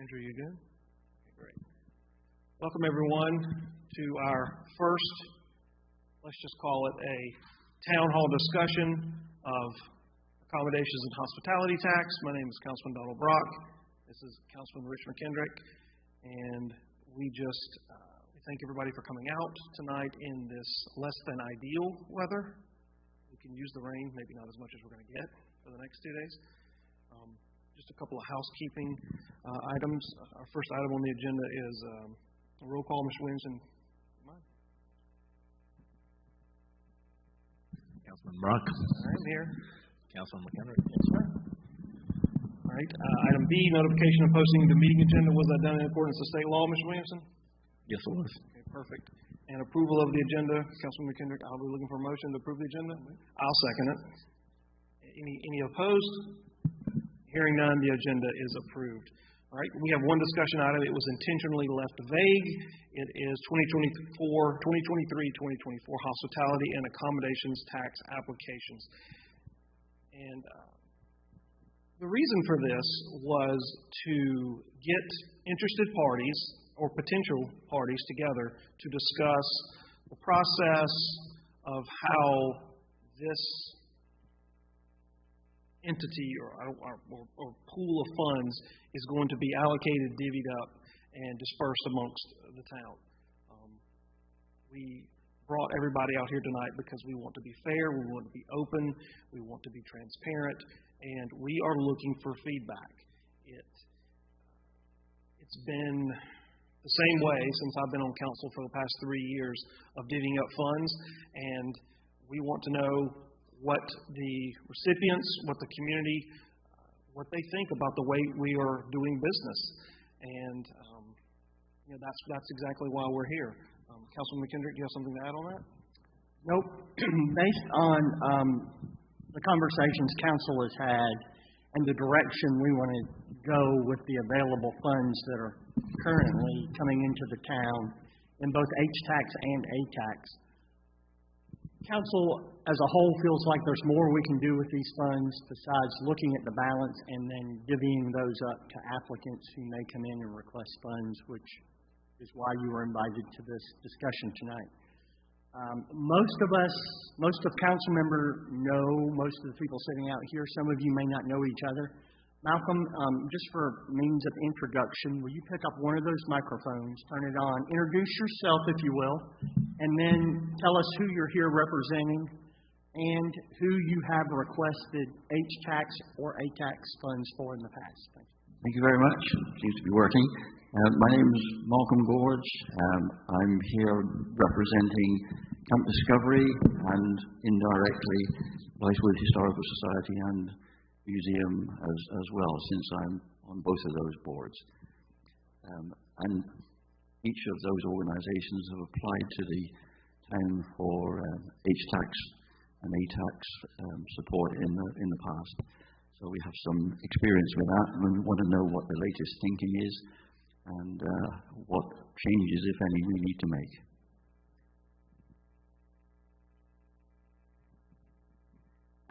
Andrew, you good? Okay, great. Welcome, everyone, to our first, let's just call it a town hall discussion of accommodations and hospitality tax. My name is Councilman Donald Brock. This is Councilman Rich McKendrick. And we thank everybody for coming out tonight in this less than ideal weather. We can use the rain, maybe not as much as we're going to get for the next 2 days. Just a couple of housekeeping items. Our first item on the agenda is a roll call. Mr. Williamson. Councilman Brock. I'm here. Councilman McKendrick. Yes, sir. All right. Item B, notification of posting the meeting agenda. Was that done in accordance with state law, Mr. Williamson? Yes, it was. Okay, perfect. And approval of the agenda. Councilman McKendrick, I'll be looking for a motion to approve the agenda. I'll second it. Any opposed? Hearing none, the agenda is approved. All right, we have one discussion item. It was intentionally left vague. It is 2023-2024 hospitality and accommodations tax applications. And the reason for this was to get interested parties or potential parties together to discuss the process of how this entity or pool of funds is going to be allocated, divvied up, and dispersed amongst the town. We brought everybody out here tonight because we want to be fair, we want to be open, we want to be transparent, and we are looking for feedback. It's been the same way since I've been on council for the past 3 years of divvying up funds, and we want to know what the recipients, what the community, what they think about the way we are doing business. And that's exactly why we're here. Councilman McKendrick, do you have something to add on that? Nope. Based on the conversations council has had and the direction we want to go with the available funds that are currently coming into the town in both H-tax and A-tax, council as a whole feels like there's more we can do with these funds besides looking at the balance and then divvying those up to applicants who may come in and request funds, which is why you were invited to this discussion tonight. Most of council members know most of the people sitting out here. Some of you may not know each other. Malcolm, just for means of introduction, will you pick up one of those microphones, turn it on, introduce yourself, if you will, and then tell us who you're here representing and who you have requested H-tax or A-tax funds for in the past. Thank you. Thank you very much. Seems to be working. My name is Malcolm Gorge. I'm here representing Camp Discovery and indirectly Blythewood Historical Society and Museum as well, since I'm on both of those boards. And each of those organizations have applied to the town for H-tax and A-tax support in the past. So we have some experience with that, and we want to know what the latest thinking is and what changes, if any, we need to make.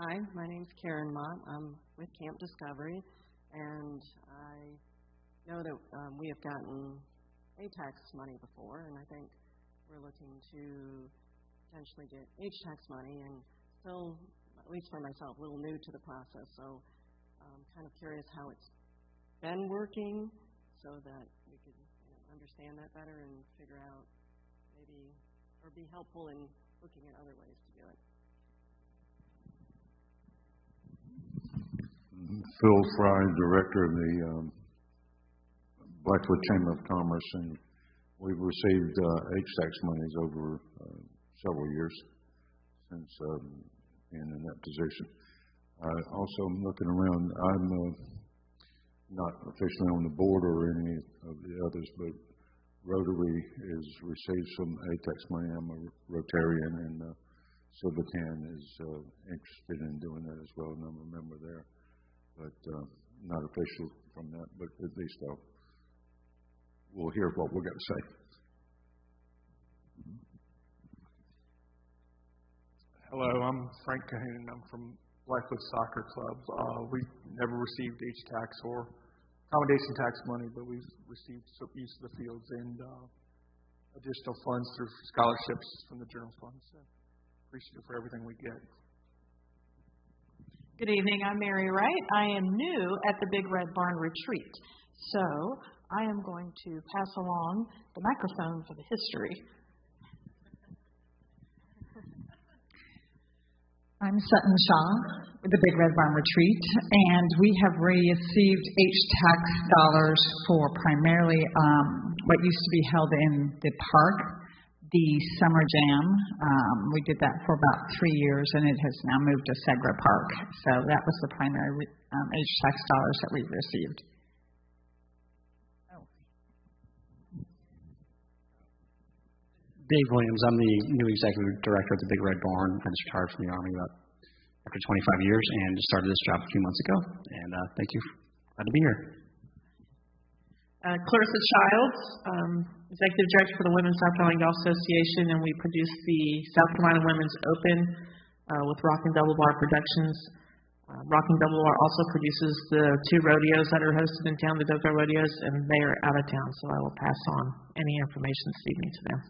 Hi, my name's Karen Mott. I'm with Camp Discovery, and I know that we have gotten A-tax money before, and I think we're looking to potentially get H-tax money, and still, at least for myself, a little new to the process, so I'm kind of curious how it's been working so that we could understand that better and figure out maybe, or be helpful in looking at other ways to do it. Phil Fry, Director of the Blythewood Chamber of Commerce, and we've received H-tax monies over several years since being in that position. Also, I'm looking around. I'm not officially on the board or any of the others, but Rotary has received some H-tax money. I'm a Rotarian, and Silvercan is interested in doing that as well, and I'm a member there. But not official from that, but at least we'll hear what we've got to say. Hello, I'm Frank Cahoon. I'm from Blythewood Soccer Club. We never received H-tax or accommodation tax money, but we've received some use of the fields and additional funds through scholarships from the general fund. So appreciative for everything we get. Good evening. I'm Mary Wright. I am new at the Big Red Barn Retreat, so I am going to pass along the microphone for the history. I'm Sutton Shaw with the Big Red Barn Retreat, and we have received HTAX dollars for primarily what used to be held in the park, the Summer Jam. We did that for about 3 years, and it has now moved to Segra Park. So that was the primary HTAX dollars that we received. Dave Williams, I'm the new executive director of the Big Red Barn. I just retired from the Army after 25 years and just started this job a few months ago. And thank you. Glad to be here. Clarissa Childs, executive director for the Women's South Carolina Golf Association, and we produce the South Carolina Women's Open with Rockin' Double Bar Productions. Rockin' Double Bar also produces the 2 rodeos that are hosted in town, the Doka Rodeos, and they are out of town, so I will pass on any information this evening to them.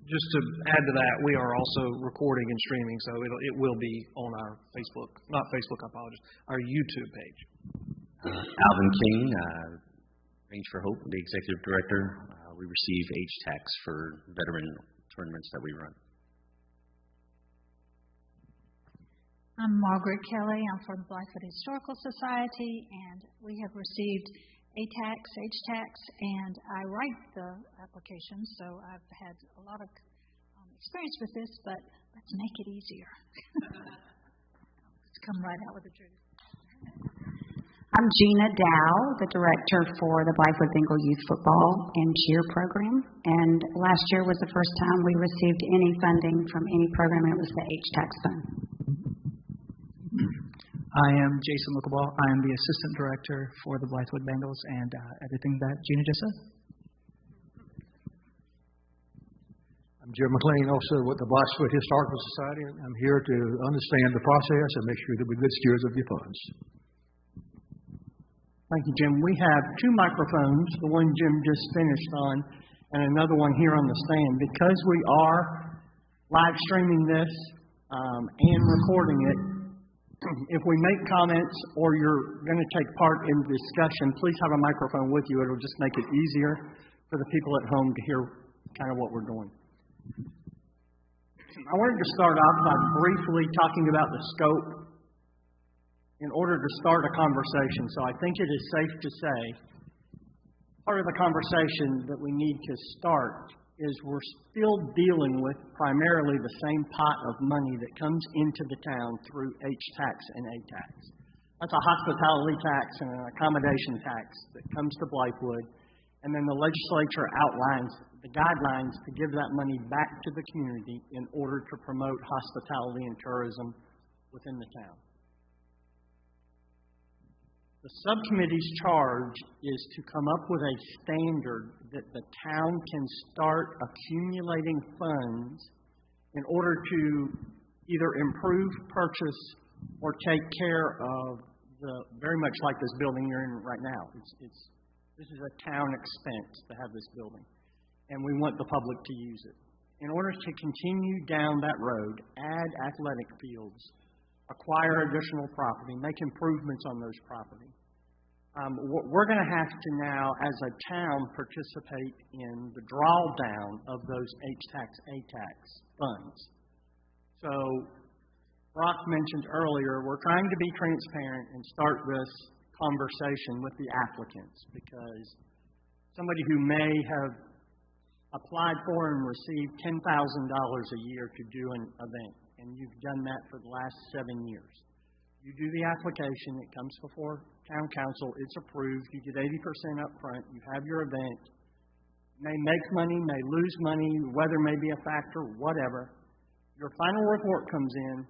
Just to add to that, we are also recording and streaming, so it will be on our Facebook, not Facebook, I apologize, our YouTube page. Alvin King, Range for Hope, the executive director. We receive HTAX for veteran tournaments that we run. I'm Margaret Kelly. I'm from the Blythewood Historical Society, and we have received ATAX, HTAX, and I write the application, so I've had a lot of experience with this, but let's make it easier. Let's come right out with the truth. I'm Gina Dow, the director for the Blythewood Bengal Youth Football and Cheer program, and last year was the first time we received any funding from any program, and it was the HTAX fund. I am Jason Wicklebaugh. I am the assistant director for the Blythewood Bengals and everything that Gina just said. I'm Jim McLean, also with the Blythewood Historical Society. I'm here to understand the process and make sure that we're good stewards of your funds. Thank you, Jim. We have 2 microphones, the one Jim just finished on, and another one here on the stand. Because we are live streaming this and recording it, if we make comments or you're going to take part in the discussion, please have a microphone with you. It'll just make it easier for the people at home to hear kind of what we're doing. I wanted to start off by briefly talking about the scope in order to start a conversation. So I think it is safe to say part of the conversation that we need to start is we're still dealing with primarily the same pot of money that comes into the town through HTAX and ATAX. That's a hospitality tax and an accommodation tax that comes to Blythewood, and then the legislature outlines the guidelines to give that money back to the community in order to promote hospitality and tourism within the town. The subcommittee's charge is to come up with a standard that the town can start accumulating funds in order to either improve, purchase, or take care of very much like this building you're in right now. This is a town expense to have this building, and we want the public to use it. In order to continue down that road, add athletic fields, acquire additional property, make improvements on those property. We're going to have to now, as a town, participate in the drawdown of those HTAX, ATAX funds. So, Brock mentioned earlier, we're trying to be transparent and start this conversation with the applicants, because somebody who may have applied for and received $10,000 a year to do an event, and you've done that for the last 7 years. You do the application, it comes before town council, it's approved, you get 80% up front, you have your event, may make money, may lose money, weather may be a factor, whatever. Your final report comes in,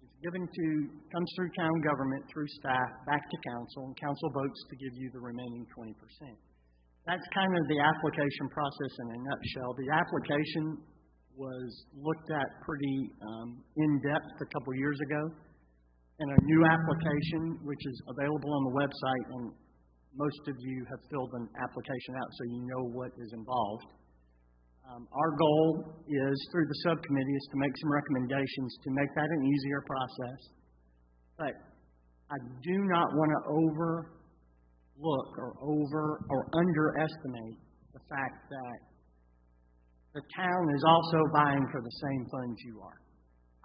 it's comes through town government, through staff, back to council, and council votes to give you the remaining 20%. That's kind of the application process in a nutshell. The application was looked at pretty in-depth a couple years ago. and a new application, which is available on the website, and most of you have filled an application out so you know what is involved. Our goal is, through the subcommittee, is to make some recommendations to make that an easier process. But I do not want to overlook or underestimate the fact that the town is also vying for the same funds you are.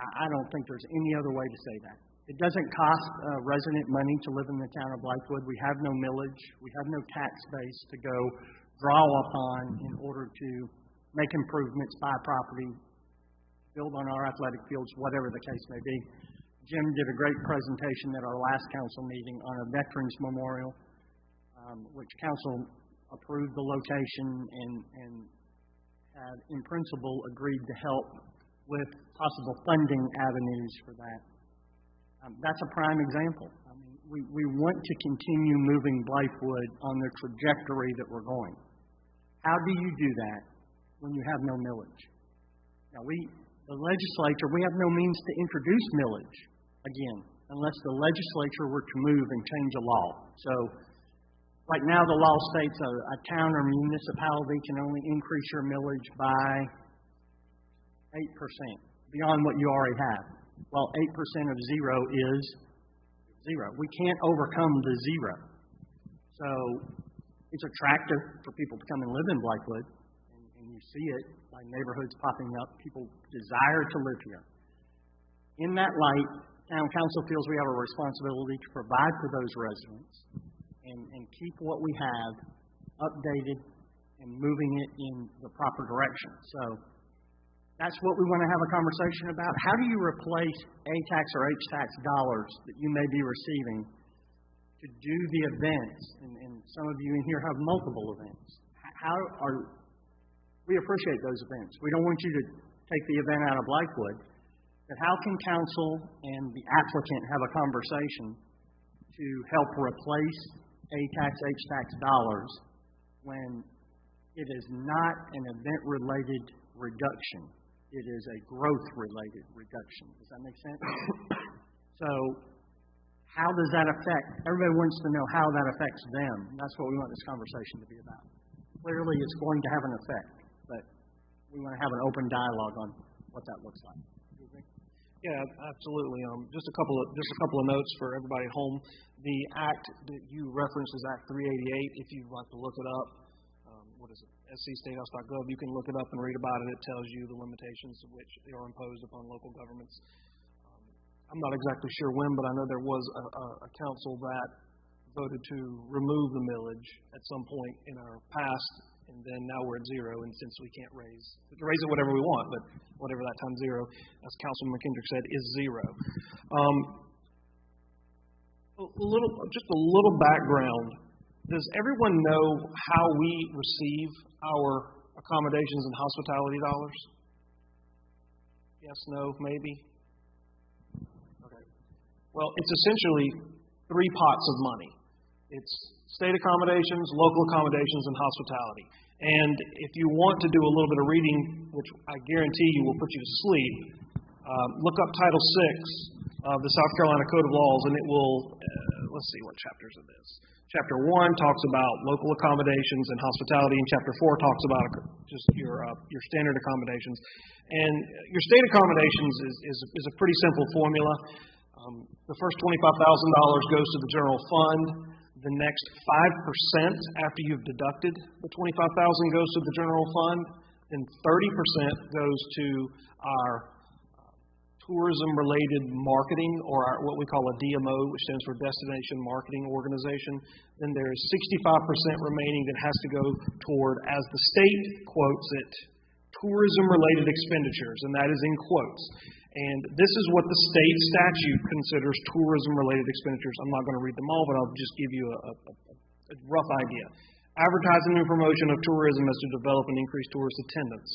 I don't think there's any other way to say that. It doesn't cost a resident money to live in the town of Blythewood. We have no millage. We have no tax base to go draw upon in order to make improvements, buy property, build on our athletic fields, whatever the case may be. Jim did a great presentation at our last council meeting on a veterans memorial, which council approved the location and had, in principle, agreed to help with possible funding avenues for that. That's a prime example. I mean, we want to continue moving Blythewood on the trajectory that we're going. How do you do that when you have no millage? Now, the legislature, we have no means to introduce millage again, unless the legislature were to move and change a law. So, right now the law states a town or municipality can only increase your millage by 8%, beyond what you already have. Well, 8% of zero is zero. We can't overcome the zero. So, it's attractive for people to come and live in Blythewood, and you see it by neighborhoods popping up. People desire to live here. In that light, Town Council feels we have a responsibility to provide for those residents and keep what we have updated and moving it in the proper direction. So that's what we want to have a conversation about. How do you replace A-tax or H-tax dollars that you may be receiving to do the events? And some of you in here have multiple events. We appreciate those events. We don't want you to take the event out of Blythewood. But how can council and the applicant have a conversation to help replace A-tax, H-tax dollars when it is not an event-related reduction? It is a growth-related reduction. Does that make sense? So how does that affect? Everybody wants to know how that affects them. That's what we want this conversation to be about. Clearly, it's going to have an effect, but we want to have an open dialogue on what that looks like. Yeah, absolutely. Just a couple of notes for everybody at home. The act that you referenced is Act 388. If you'd like to look it up, what is it? scstatehouse.gov. You can look it up and read about it. It tells you the limitations which are imposed upon local governments. I'm not exactly sure when, but I know there was a council that voted to remove the millage at some point in our past, and then now we're at zero, and since we can't raise it whatever we want, but whatever that time zero, as Councilman McKendrick said, is zero. Just a little background. Does everyone know how we receive our accommodations and hospitality dollars? Yes, no, maybe? Okay. Well, it's essentially three pots of money. It's state accommodations, local accommodations, and hospitality. And if you want to do a little bit of reading, which I guarantee you will put you to sleep, look up Title VI of the South Carolina Code of Laws, and it will, let's see what chapters it is. Chapter 1 talks about local accommodations and hospitality, and Chapter 4 talks about just your standard accommodations. And your state accommodations is a pretty simple formula. The first $25,000 goes to the general fund. The next 5% after you've deducted the $25,000 goes to the general fund. Then 30% goes to our tourism-related marketing, or what we call a DMO, which stands for Destination Marketing Organization. Then there's 65% remaining that has to go toward, as the state quotes it, tourism-related expenditures, and that is in quotes. And this is what the state statute considers tourism-related expenditures. I'm not going to read them all, but I'll just give you a rough idea. Advertising and promotion of tourism is to develop and increase tourist attendance.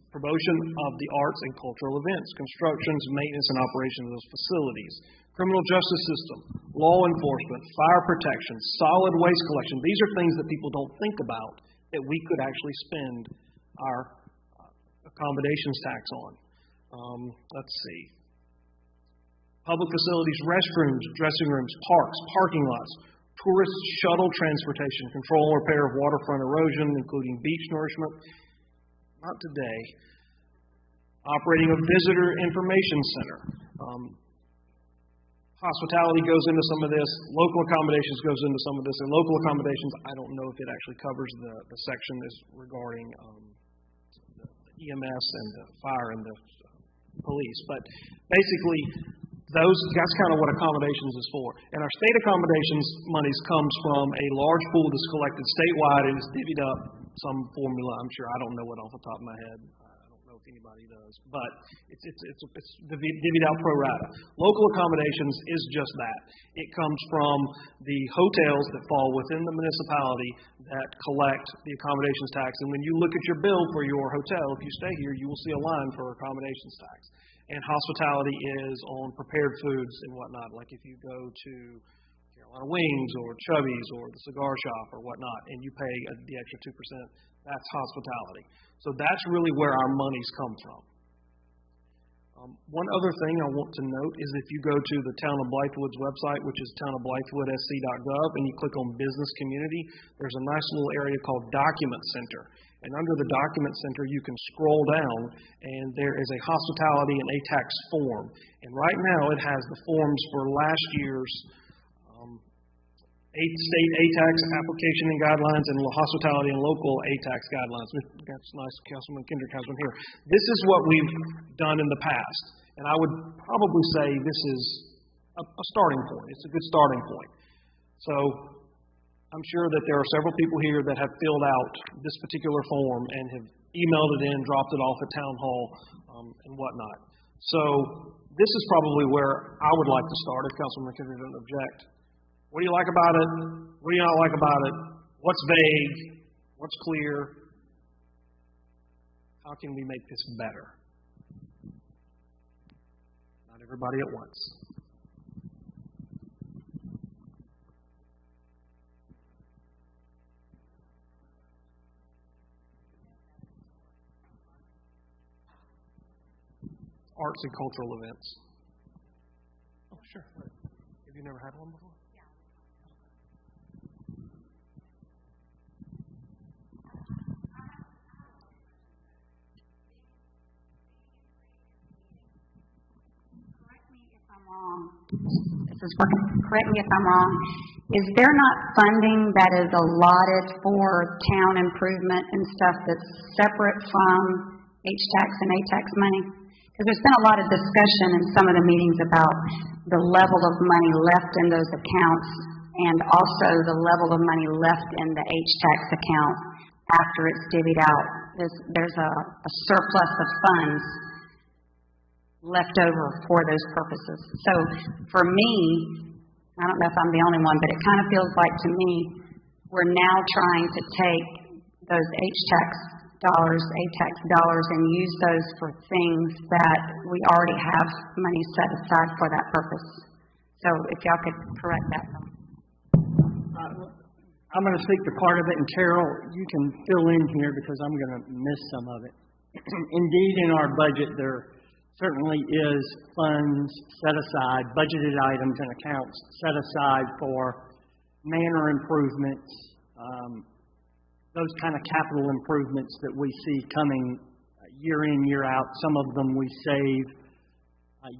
Promotion of the arts and cultural events, constructions, maintenance, and operation of those facilities, criminal justice system, law enforcement, fire protection, solid waste collection. These are things that people don't think about that we could actually spend our accommodations tax on. public facilities, restrooms, dressing rooms, parks, parking lots, tourist shuttle transportation, control and repair of waterfront erosion, including beach nourishment. Not today. Operating a visitor information center. Hospitality goes into some of this. Local accommodations goes into some of this. And local accommodations, I don't know if it actually covers the section that's regarding the EMS and the fire and the police. But basically, that's kind of what accommodations is for. And our state accommodations monies comes from a large pool that's collected statewide and is divvied up some formula. I'm sure I don't know it off the top of my head. If anybody does, but it's divvied out pro rata. Local accommodations is just that. It comes from the hotels that fall within the municipality that collect the accommodations tax. And when you look at your bill for your hotel, if you stay here, you will see a line for accommodations tax. And hospitality is on prepared foods and whatnot. Like if you go to Carolina Wings or Chubby's or the cigar shop or whatnot, and you pay the extra 2%, that's hospitality. So that's really where our monies come from. One other thing I want to note is if you go to the Town of Blythewood's website, which is townofblythewoodsc.gov, and you click on Business Community, there's a nice little area called Document Center. And under the Document Center, you can scroll down, and there is a hospitality and ATAX form. And right now, it has the forms for last year's state ATAX application and guidelines and hospitality and local ATAX guidelines. That's nice. Councilman Kendrick has one here. This is what we've done in the past. And I would probably say this is a starting point. It's a good starting point. So I'm sure that there are several people here that have filled out this particular form and have emailed it in, dropped it off at Town Hall, and whatnot. So this is probably where I would like to start if Councilman Kendrick doesn't object. What do you like about it? What do you not like about it? What's vague? What's clear? How can we make this better? Not everybody at once. Arts and cultural events. Oh, sure. Have you never had one before? This is working. Correct me if I'm wrong. Is there not funding that is allotted for town improvement and stuff that's separate from HTAX and ATAX money? Because there's been a lot of discussion in some of the meetings about the level of money left in those accounts and also the level of money left in the HTAX account after it's divvied out. There's a surplus of funds left over for those purposes. So for me, I don't know if I'm the only one, but it kind of feels like to me we're now trying to take those HTAX dollars, ATAX dollars, and use those for things that we already have money set aside for that purpose. So if y'all could correct that. I'm going to speak to part of it, and Carol, you can fill in here because I'm going to miss some of it. Indeed, in our budget, there certainly is funds set aside, budgeted items and accounts set aside for manor improvements, those kind of capital improvements that we see coming year in, year out. Some of them we save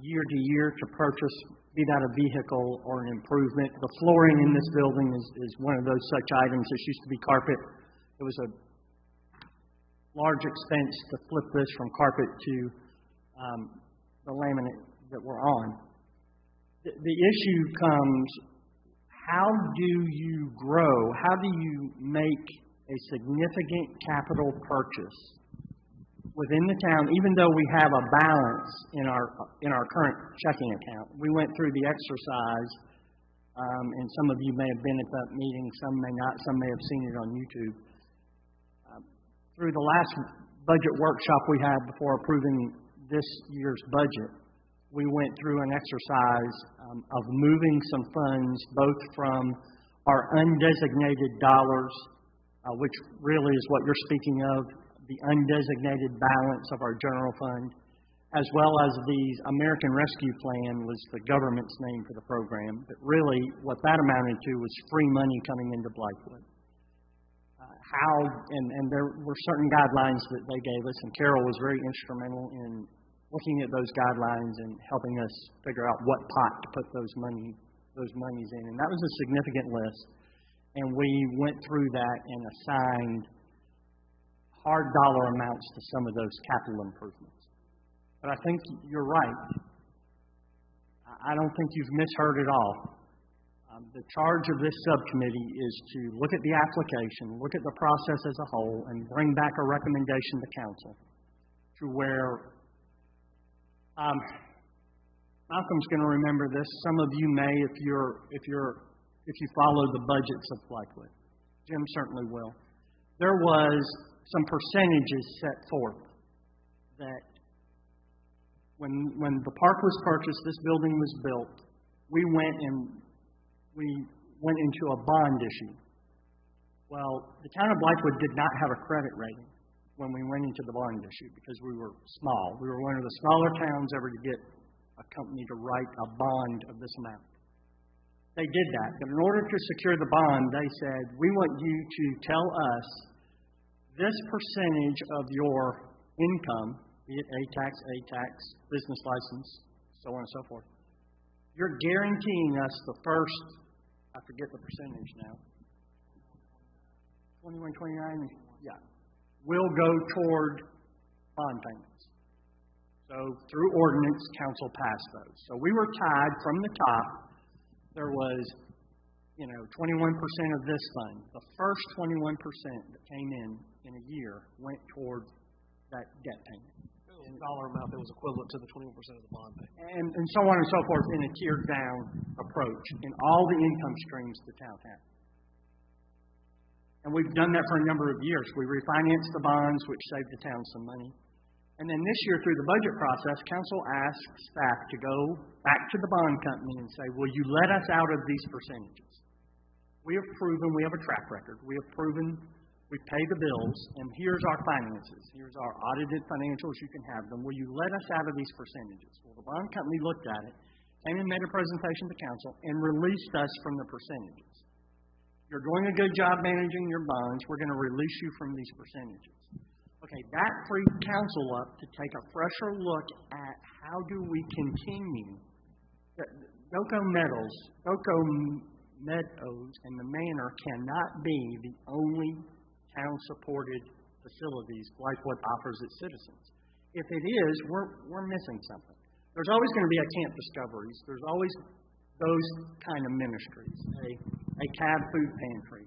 year to year to purchase, be that a vehicle or an improvement. The flooring in this building is one of those such items. This used to be carpet. It was a large expense to flip this from carpet to the laminate that we're on. The issue comes, how do you grow? How do you make a significant capital purchase within the town, even though we have a balance in our current checking account? We went through the exercise, and some of you may have been at that meeting, some may not, some may have seen it on YouTube. Through the last budget workshop we had before approving this year's budget, we went through an exercise of moving some funds both from our undesignated dollars, which really is what you're speaking of, the undesignated balance of our general fund, as well as the American Rescue Plan was the government's name for the program. But really, what that amounted to was free money coming into Blythewood. And there were certain guidelines that they gave us, and Carol was very instrumental in looking at those guidelines and helping us figure out what pot to put those monies in. And that was a significant list. And we went through that and assigned hard dollar amounts to some of those capital improvements. But I think you're right. I don't think you've misheard at all. The charge of this subcommittee is to look at the application, look at the process as a whole, and bring back a recommendation to council to where Malcolm's going to remember this. Some of you may, if you follow the budgets of Blythewood. Jim certainly will. There was some percentages set forth that when the park was purchased, this building was built, we went into a bond issue. Well, the town of Blythewood did not have a credit rating when we went into the bond issue because we were small. We were one of the smaller towns ever to get a company to write a bond of this amount. They did that, but in order to secure the bond, they said, we want you to tell us this percentage of your income, be it A-tax, business license, so on and so forth. You're guaranteeing us the first, I forget the percentage now, 21, 29, yeah, will go toward bond payments. So through ordinance, council passed those. So we were tied from the top. There was, 21% of this fund. The first 21% that came in a year went toward that debt payment. The dollar amount that was equivalent to the 21% of the bond payment. And so on and so forth in a tiered down approach in all the income streams the town has. And we've done that for a number of years. We refinanced the bonds, which saved the town some money. And then this year, through the budget process, council asked staff to go back to the bond company and say, will you let us out of these percentages? We have proven we have a track record. We have proven we pay the bills, and here's our finances. Here's our audited financials. You can have them. Will you let us out of these percentages? Well, the bond company looked at it, came and made a presentation to council, and released us from the percentages. You're doing a good job managing your bonds. We're going to release you from these percentages. Okay, that freed council up to take a fresher look at how do we continue. Doco Meadows and the Manor cannot be the only town-supported facilities Blythewood offers its citizens. If it is, we're missing something. There's always going to be a Camp Discoveries. There's always those kind of ministries, a cab food pantry.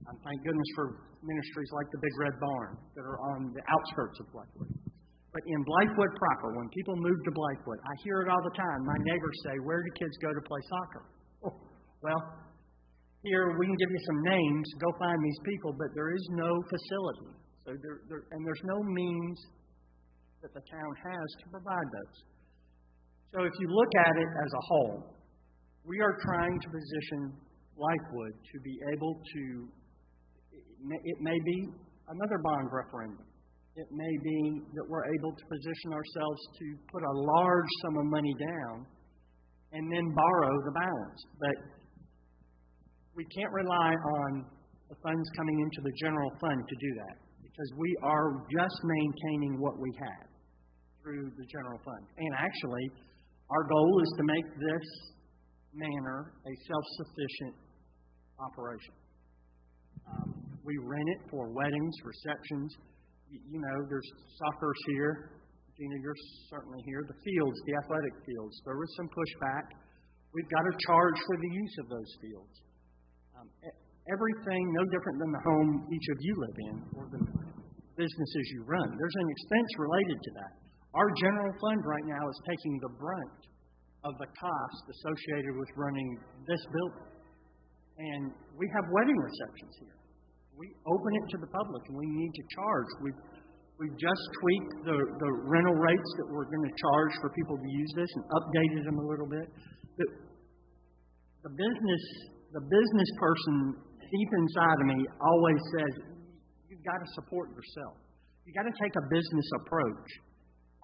Thank goodness for ministries like the Big Red Barn that are on the outskirts of Blythewood. But in Blythewood proper, when people move to Blythewood, I hear it all the time. My neighbors say, where do kids go to play soccer? Oh, well, here we can give you some names. Go find these people, but there is no facility. So and there's no means that the town has to provide those. So if you look at it as a whole, we are trying to position Blythewood to be able to. It may be another bond referendum. It may be that we're able to position ourselves to put a large sum of money down and then borrow the balance. But we can't rely on the funds coming into the general fund to do that because we are just maintaining what we have through the general fund. And actually, our goal is to make this manor a self-sufficient operation. We rent it for weddings, receptions. There's soccer's here. Gina, you're certainly here. The fields, the athletic fields. There was some pushback. We've got to charge for the use of those fields. Everything no different than the home each of you live in or the businesses you run. There's an expense related to that. Our general fund right now is taking the brunt of the cost associated with running this building. And we have wedding receptions here. We open it to the public, and we need to charge. We've just tweaked the rental rates that we're going to charge for people to use this and updated them a little bit. The business person deep inside of me always says, you've got to support yourself. You've got to take a business approach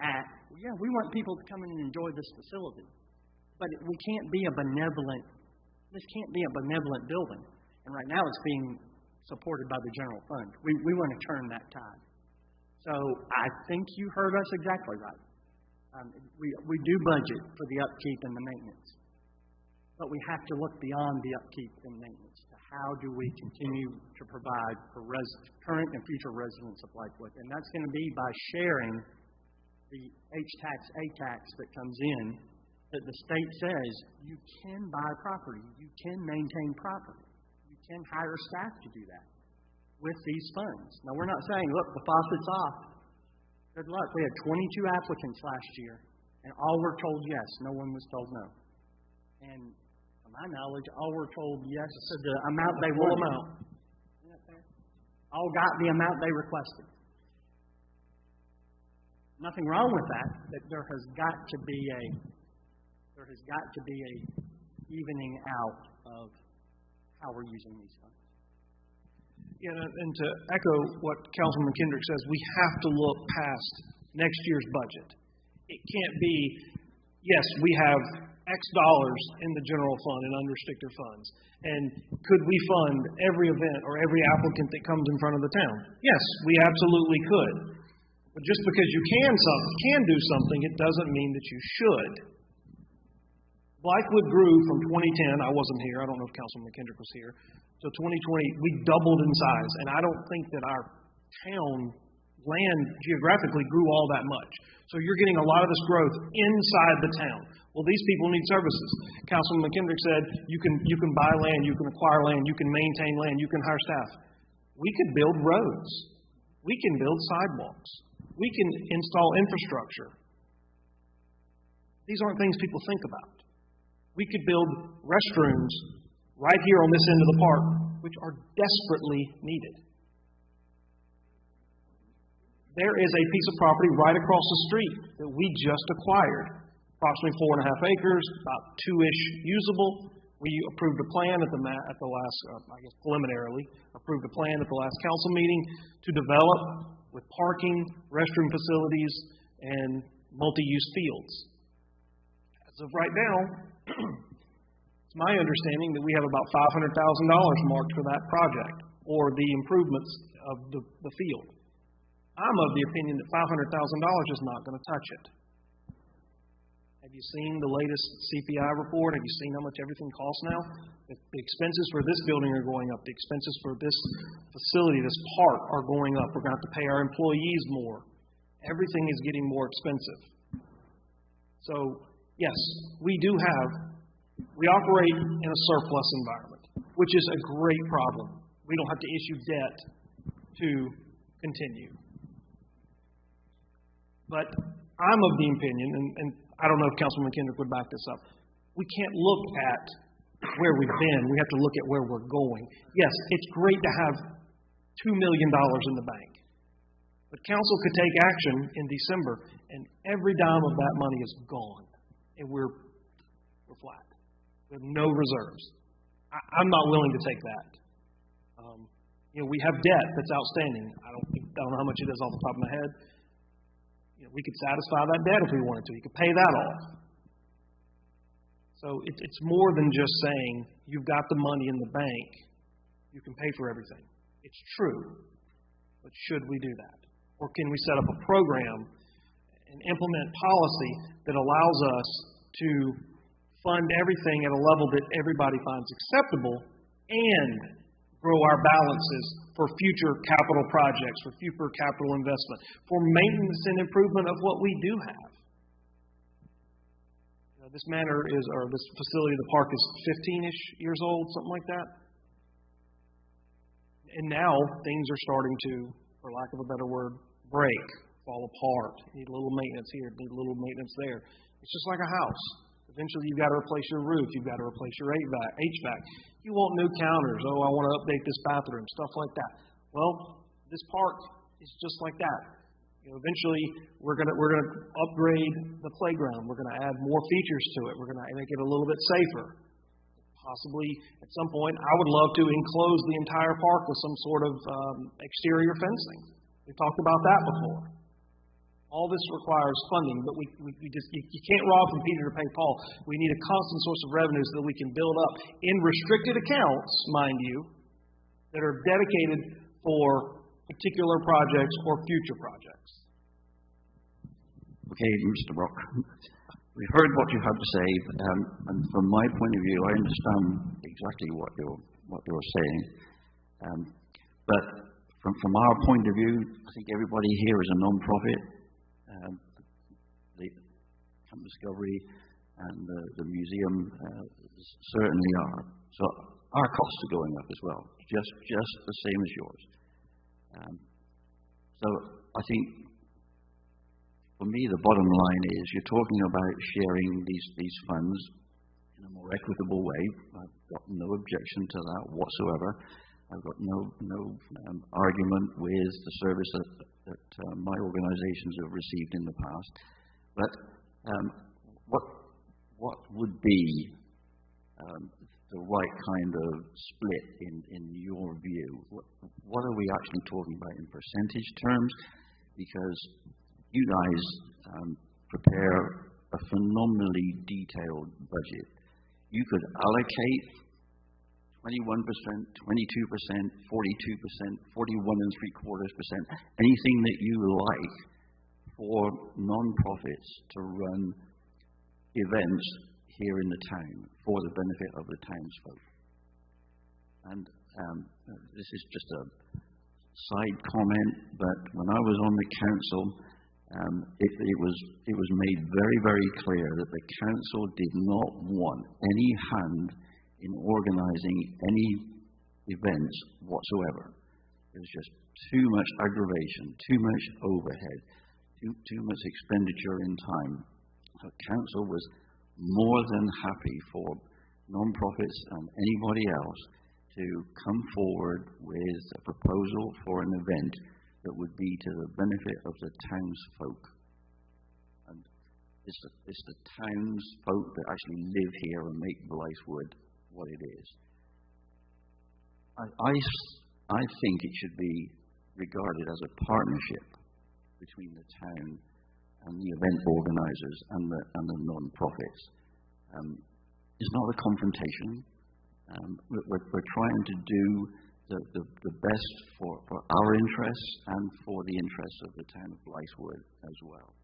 at, yeah, we want people to come in and enjoy this facility, but we can't be a benevolent, this can't be a benevolent building. And right now it's being supported by the general fund. We want to turn that tide. So I think you heard us exactly right. We do budget for the upkeep and the maintenance, but we have to look beyond the upkeep and maintenance to how do we continue to provide for current and future residents of Blythewood. And that's going to be by sharing the H-tax, A-tax that comes in, that the state says you can buy property, you can maintain property, you can hire staff to do that with these funds. Now, we're not saying, look, the faucet's off. Good luck. We had 22 applicants last year, and all were told yes. No one was told no. And to my knowledge, all were told yes to the amount they wanted. All got the amount they requested. Nothing wrong with that, but there has got to be a evening out of how we're using these funds. Yeah, and to echo what Councilman Kendrick says, we have to look past next year's budget. It can't be, yes, we have X dollars in the general fund and unrestricted funds, and could we fund every event or every applicant that comes in front of the town? Yes, we absolutely could. But just because you can do something, it doesn't mean that you should. Blythewood grew from 2010, I wasn't here, I don't know if Councilman Kendrick was here, so 2020, we doubled in size, and I don't think that our town land geographically grew all that much. So you're getting a lot of this growth inside the town. Well, these people need services. Councilman Kendrick said you can buy land, you can acquire land, you can maintain land, you can hire staff. We could build roads. We can build sidewalks. We can install infrastructure. These aren't things people think about. We could build restrooms right here on this end of the park, which are desperately needed. There is a piece of property right across the street that we just acquired, approximately 4.5 acres, about 2-ish usable. We approved a plan at the last, preliminarily, approved a plan at the last council meeting to develop with parking, restroom facilities, and multi-use fields. As of right now, it's my understanding that we have about $500,000 marked for that project, or the improvements of the field. I'm of the opinion that $500,000 is not going to touch it. Have you seen the latest CPI report? Have you seen how much everything costs now? The expenses for this building are going up. The expenses for this facility, this park, are going up. We're going to have to pay our employees more. Everything is getting more expensive. So, yes, we operate in a surplus environment, which is a great problem. We don't have to issue debt to continue. But I'm of the opinion, and I don't know if Councilman Kendrick would back this up, we can't look at where we've been. We have to look at where we're going. Yes, it's great to have $2 million in the bank. But council could take action in December, and every dime of that money is gone. And we're flat. We have no reserves. I'm not willing to take that. We have debt that's outstanding. I don't know how much it is off the top of my head. We could satisfy that debt if we wanted to. You could pay that off. So it's more than just saying you've got the money in the bank, you can pay for everything. It's true, but should we do that? Or can we set up a program and implement policy that allows us to fund everything at a level that everybody finds acceptable and grow our balances for future capital projects, for future capital investment, for maintenance and improvement of what we do have. This this facility, the park, is 15-ish years old, something like that. And now things are starting to, for lack of a better word, break, fall apart. Need a little maintenance here, need a little maintenance there. It's just like a house. Eventually you've got to replace your roof, you've got to replace your HVAC. You want new counters. Oh, I want to update this bathroom, stuff like that. Well, this park is just like that. Eventually we're going to upgrade the playground. We're going to add more features to it. We're going to make it a little bit safer. Possibly at some point, I would love to enclose the entire park with some sort of exterior fencing. We talked about that before. All this requires funding, but you can't rob from Peter to pay Paul. We need a constant source of revenue so that we can build up in restricted accounts, mind you, that are dedicated for particular projects or future projects. Okay, Mr. Brock, we heard what you had to say, and from my point of view, I understand exactly what you're saying. But from our point of view, I think everybody here is a non-profit. The Camp Discovery and the museum certainly are. So our costs are going up as well, just the same as yours. So I think, for me, the bottom line is you're talking about sharing these funds in a more equitable way. I've got no objection to that whatsoever. I've got no argument with the service that my organizations have received in the past. But what would be the right kind of split in your view? What are we actually talking about in percentage terms? Because you guys prepare a phenomenally detailed budget. You could allocate 21%, 22%, 42%, 41.75%, anything that you like for non-profits to run events here in the town for the benefit of the townsfolk. And this is just a side comment, but when I was on the council, it was made very, very clear that the council did not want any hand in organising any events whatsoever. It was just too much aggravation, too much overhead, too much expenditure in time. The council was more than happy for non-profits and anybody else to come forward with a proposal for an event that would be to the benefit of the townsfolk. And it's the townsfolk that actually live here and make Blythewood what it is. I think it should be regarded as a partnership between the town and the event organisers and the non-profits. It's not a confrontation. We're trying to do the best for our interests and for the interests of the town of Blythewood as well.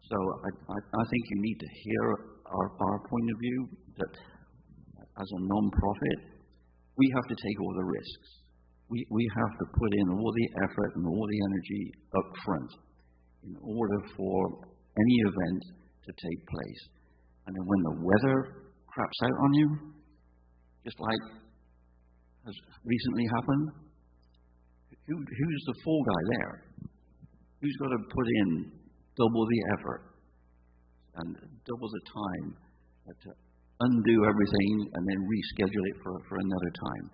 So I think you need to hear our point of view that as a non-profit, we have to take all the risks. We have to put in all the effort and all the energy up front in order for any event to take place. And then when the weather craps out on you, just like has recently happened, who's the fall guy there? Who's got to put in double the effort and double the time to undo everything and then reschedule it for another time?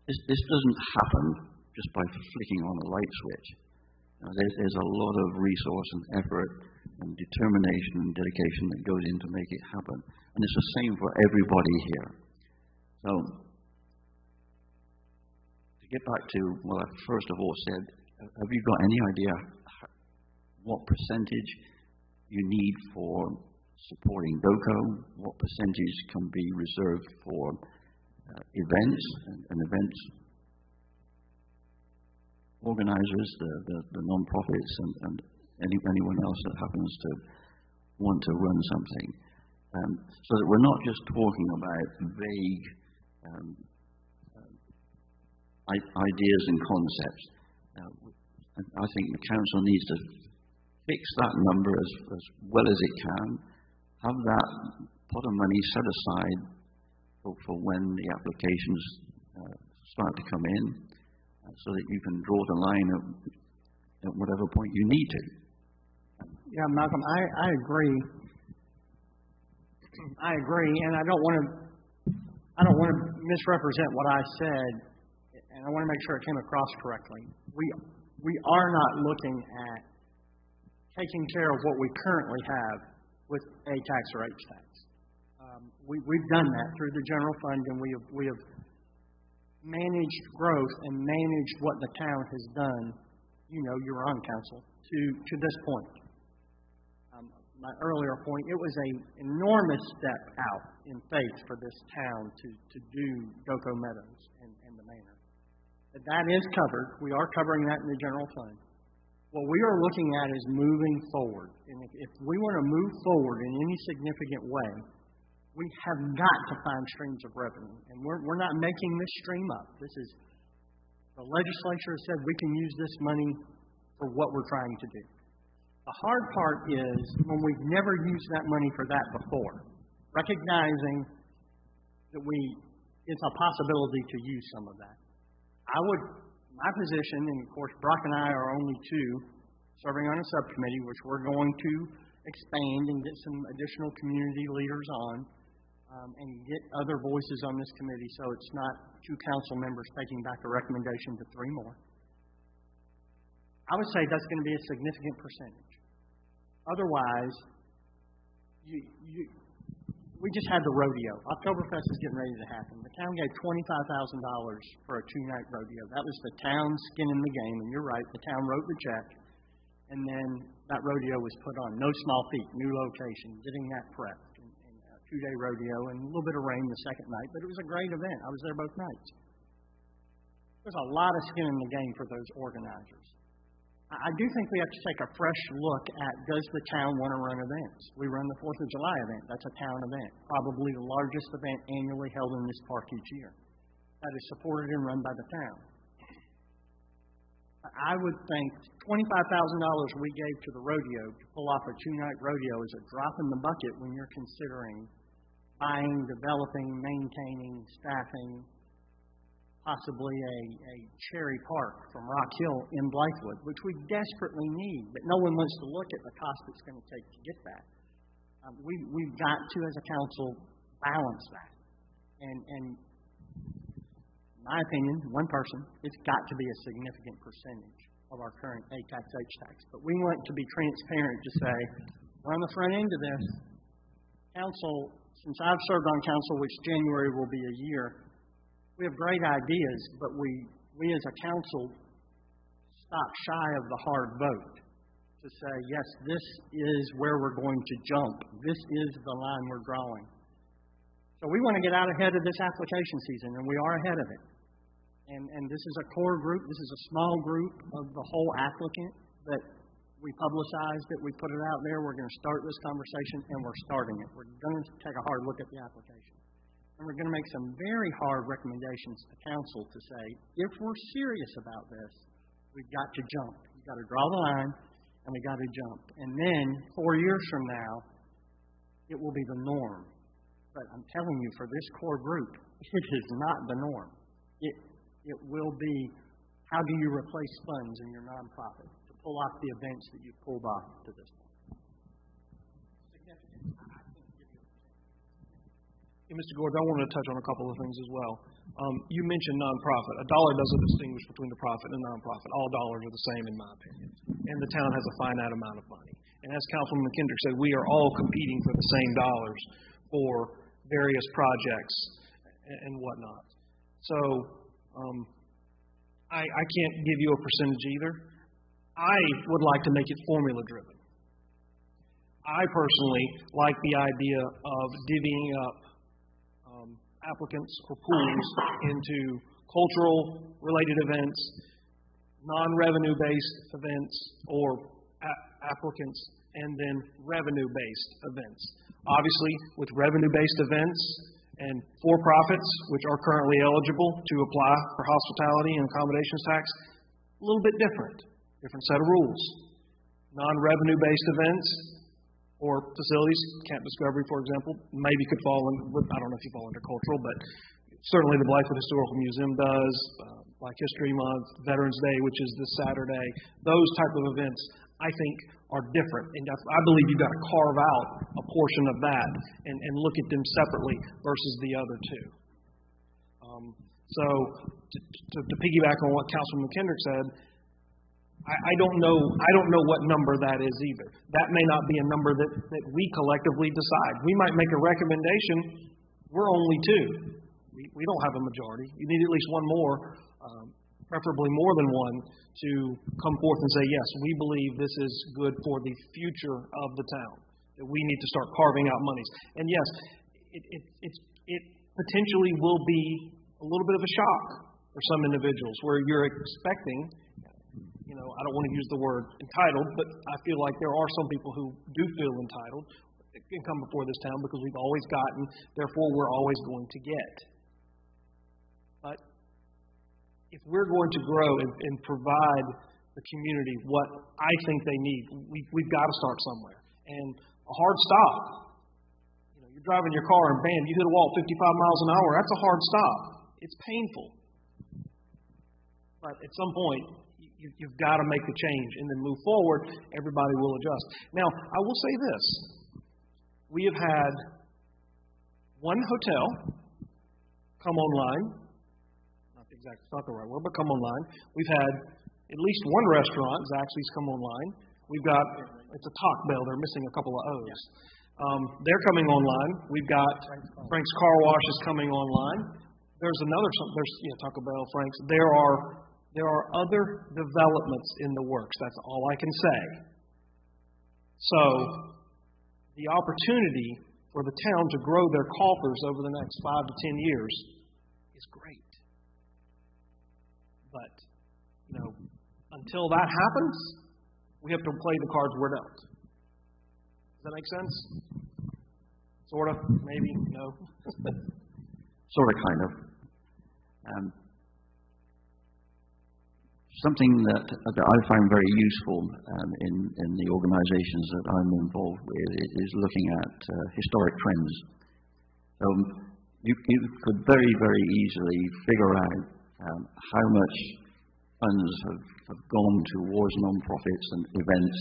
This doesn't happen just by flicking on a light switch. There's a lot of resource and effort and determination and dedication that goes in to make it happen. And it's the same for everybody here. So, to get back to what I first of all said, have you got any idea what percentage you need for supporting DOCO? What percentage can be reserved for events and events organisers, the non-profits, and anyone else that happens to want to run something? So that we're not just talking about vague ideas and concepts. I think the council needs to fix that number as well as it can, have that pot of money set aside for when the applications start to come in, so that you can draw the line at whatever point you need to. Yeah, Malcolm, I agree. And I don't want to misrepresent what I said, and I want to make sure it came across correctly. We are not looking at taking care of what we currently have with A tax or H tax. We've done that through the general fund, and we have managed growth and managed what the town has done you were on council, to this point. My earlier point, it was an enormous step out in faith for this town to do Goko Meadows and the manor. But that is covered. We are covering that in the general fund. What we are looking at is moving forward. And if we want to move forward in any significant way, we have got to find streams of revenue. And we're not making this stream up. The legislature has said we can use this money for what we're trying to do. The hard part is when we've never used that money for that before, recognizing that it's a possibility to use some of that. My position, and of course Brock and I are only two serving on a subcommittee, which we're going to expand and get some additional community leaders on, and get other voices on this committee so it's not two council members taking back a recommendation to three more. I would say that's going to be a significant percentage. Otherwise, we just had the rodeo. Oktoberfest is getting ready to happen. The town gave $25,000 for a two-night rodeo. That was the town's skin in the game, and you're right, the town wrote the check, and then that rodeo was put on. No small feat, new location, getting that prepped, and a two-day rodeo, and a little bit of rain the second night, but it was a great event. I was there both nights. There's a lot of skin in the game for those organizers. I do think we have to take a fresh look at, does the town want to run events? We run the 4th of July event. That's a town event, probably the largest event annually held in this park each year. That is supported and run by the town. I would think $25,000 we gave to the rodeo to pull off a two-night rodeo is a drop in the bucket when you're considering buying, developing, maintaining, staffing, possibly a Cherry Park from Rock Hill in Blythewood, which we desperately need, but no one wants to look at the cost it's going to take to get that. We've got to, as a council, balance that. And in my opinion, one person, it's got to be a significant percentage of our current A-tax, H-tax. But we want to be transparent to say, we're on the front end of this. Council, since I've served on council, which January will be a year, we have great ideas, but we as a council stop shy of the hard vote to say, yes, this is where we're going to jump. This is the line we're drawing. So we want to get out ahead of this application season, and we are ahead of it. And this is a core group. This is a small group of the whole applicant that we publicized it. We put it out there. We're going to start this conversation, and we're starting it. We're going to take a hard look at the application. And we're going to make some very hard recommendations to council to say, if we're serious about this, we've got to jump. We've got to draw the line, and we've got to jump. And then 4 years from now, it will be the norm. But I'm telling you, for this core group, it is not the norm. It will be, how do you replace funds in your nonprofit to pull off the events that you've pulled off to this point? Mr. Gordon, I wanted to touch on a couple of things as well. You mentioned nonprofit. A dollar doesn't distinguish between the profit and nonprofit. All dollars are the same, in my opinion. And the town has a finite amount of money. And as Councilman McKendrick said, we are all competing for the same dollars for various projects and whatnot. So I can't give you a percentage either. I would like to make it formula-driven. I personally like the idea of divvying up applicants or pools into cultural-related events, non-revenue-based events, or applicants, and then revenue-based events. Obviously, with revenue-based events and for-profits, which are currently eligible to apply for hospitality and accommodations tax, a little bit different set of rules. Non-revenue-based events or facilities, Camp Discovery, for example, maybe could fall in, I don't know if you fall under cultural, but certainly the Blythewood Historical Museum does, Black History Month, Veterans Day, which is this Saturday. Those type of events, I think, are different. And I believe you've got to carve out a portion of that and look at them separately versus the other two. So to piggyback on what Councilman McKendrick said, I don't know what number that is either. That may not be a number that we collectively decide. We might make a recommendation. We're only two. We don't have a majority. You need at least one more. preferably more than one, to come forth and say, yes, we believe this is good for the future of the town, that we need to start carving out monies. And yes, it potentially will be a little bit of a shock for some individuals where you're expecting, I don't want to use the word entitled, but I feel like there are some people who do feel entitled and come before this town because we've always gotten, therefore we're always going to get. But if we're going to grow and provide the community what I think they need, we've got to start somewhere. And a hard stop, you're driving your car and bam, you hit a wall 55 miles an hour, that's a hard stop. It's painful. But at some point, you've got to make the change and then move forward. Everybody will adjust. Now, I will say this. We have had one hotel come online. It's not the right word, but come online. We've had at least one restaurant, Zaxby's, come online. We've got, it's a Taco Bell. They're missing a couple of O's. They're coming online. We've got Frank's Car Wash is coming online. There's Taco Bell, Frank's. There are other developments in the works. That's all I can say. So, the opportunity for the town to grow their coffers over the next 5 to 10 years is great. But, until that happens, we have to play the cards we're dealt. Does that make sense? Sort of? Maybe? No? Sort of, kind of. Something that I find very useful in the organizations that I'm involved with is looking at historic trends. So you could very, very easily figure out how much funds have gone towards non-profits and events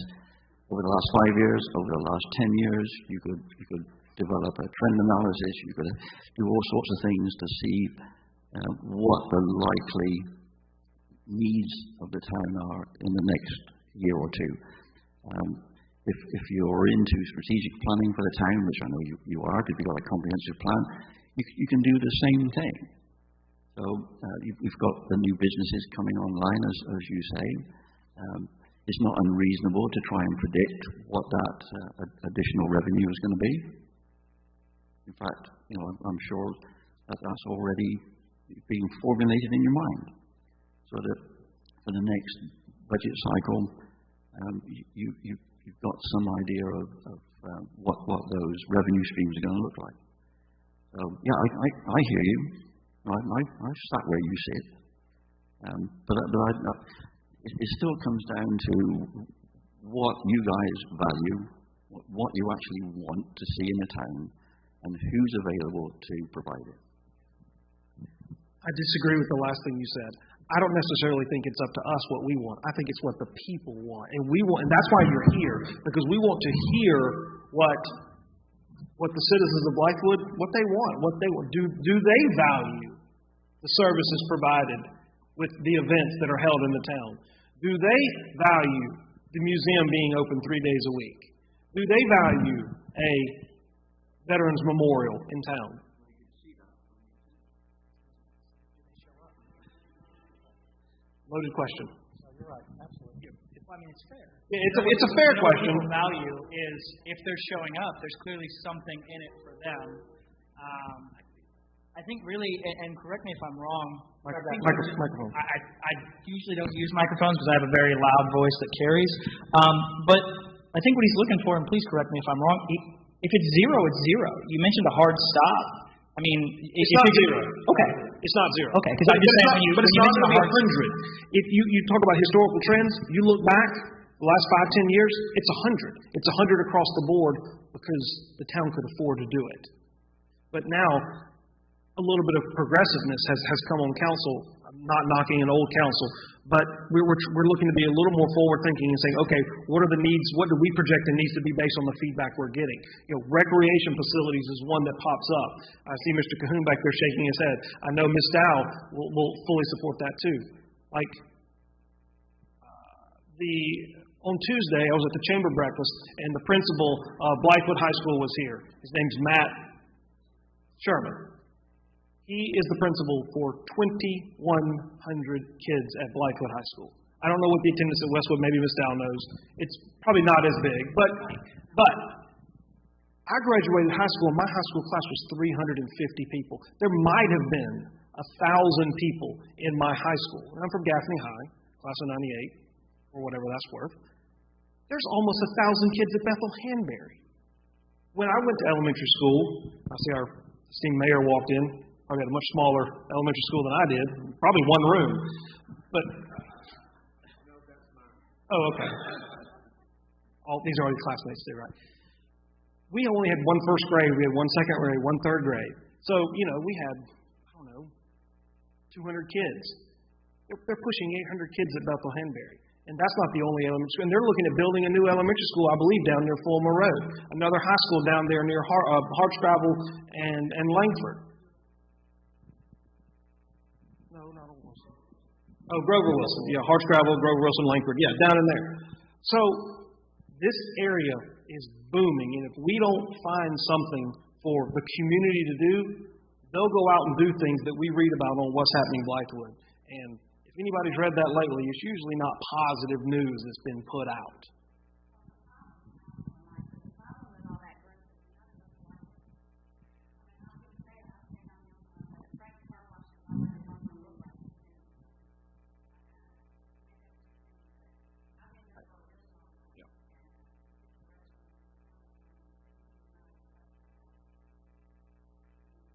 over the last 5 years, over the last 10 years. You could develop a trend analysis. You could do all sorts of things to see what the likely needs of the town are in the next year or two. If you're into strategic planning for the town, which I know you are, if you've got a comprehensive plan, you can do the same thing. So you've got the new businesses coming online, as you say. It's not unreasonable to try and predict what that additional revenue is going to be. In fact, I'm sure that's already being formulated in your mind. So that for the next budget cycle, you've got some idea of what those revenue streams are going to look like. So yeah, I hear you. I sat where you sit, but it still comes down to what you guys value, what you actually want to see in a town, and who's available to provide it. I disagree with the last thing you said. I don't necessarily think it's up to us what we want. I think it's what the people want. And that's why you're here, because we want to hear what the citizens of Blythewood, what they want. Do they value the services provided with the events that are held in the town? Do they value the museum being open 3 days a week? Do they value a Veterans Memorial in town? Loaded question. You're right, absolutely. It's fair. It's a fair question. Value is if they're showing up, there's clearly something in it for them. I think really, and correct me if I'm wrong. Microphone. I usually don't use microphones because I have a very loud voice that carries. But I think what he's looking for, and please correct me if I'm wrong. If it's zero, it's zero. You mentioned a hard stop. I mean, it's not zero. Okay. It's not zero. Okay, because I'm just saying but it's not going to be 100. If you talk about historical trends, you look back the last 5-10 years, it's 100. It's 100 across the board because the town could afford to do it. But now, a little bit of progressiveness has come on council. I'm not knocking an old council, but we're looking to be a little more forward-thinking and saying, okay, what are the needs? What do we project the needs to be based on the feedback we're getting? Recreation facilities is one that pops up. I see Mr. Cahoon back there shaking his head. I know Ms. Dow will fully support that too. On Tuesday, I was at the chamber breakfast, and the principal of Blythewood High School was here. His name's Matt Sherman. He is the principal for 2,100 kids at Blythewood High School. I don't know what the attendance at Westwood, maybe Ms. Dow knows. It's probably not as big, but I graduated high school, and my high school class was 350 people. There might have been 1,000 people in my high school. And I'm from Gaffney High, class of 98, or whatever that's worth. There's almost 1,000 kids at Bethel Hanbury. When I went to elementary school, I see our esteemed mayor walked in, probably had a much smaller elementary school than I did, probably one room. But, oh, okay. These are all your classmates too, right? We only had one first grade, we had one second grade, one third grade. So, we had, 200 kids. They're pushing 800 kids at Bethel Hanbury. And that's not the only elementary school. And they're looking at building a new elementary school, I believe, down near Fulmer Road. Another high school down there near Hartscrabble and Langford. No, not Wilson. Oh, Grover Wilson. Yeah, Hartscrabble, Grover Wilson, Langford. Yeah, down in there. So this area is booming. And if we don't find something for the community to do, they'll go out and do things that we read about on What's Happening in Blythewood. And if anybody's read that lately, it's usually not positive news that's been put out.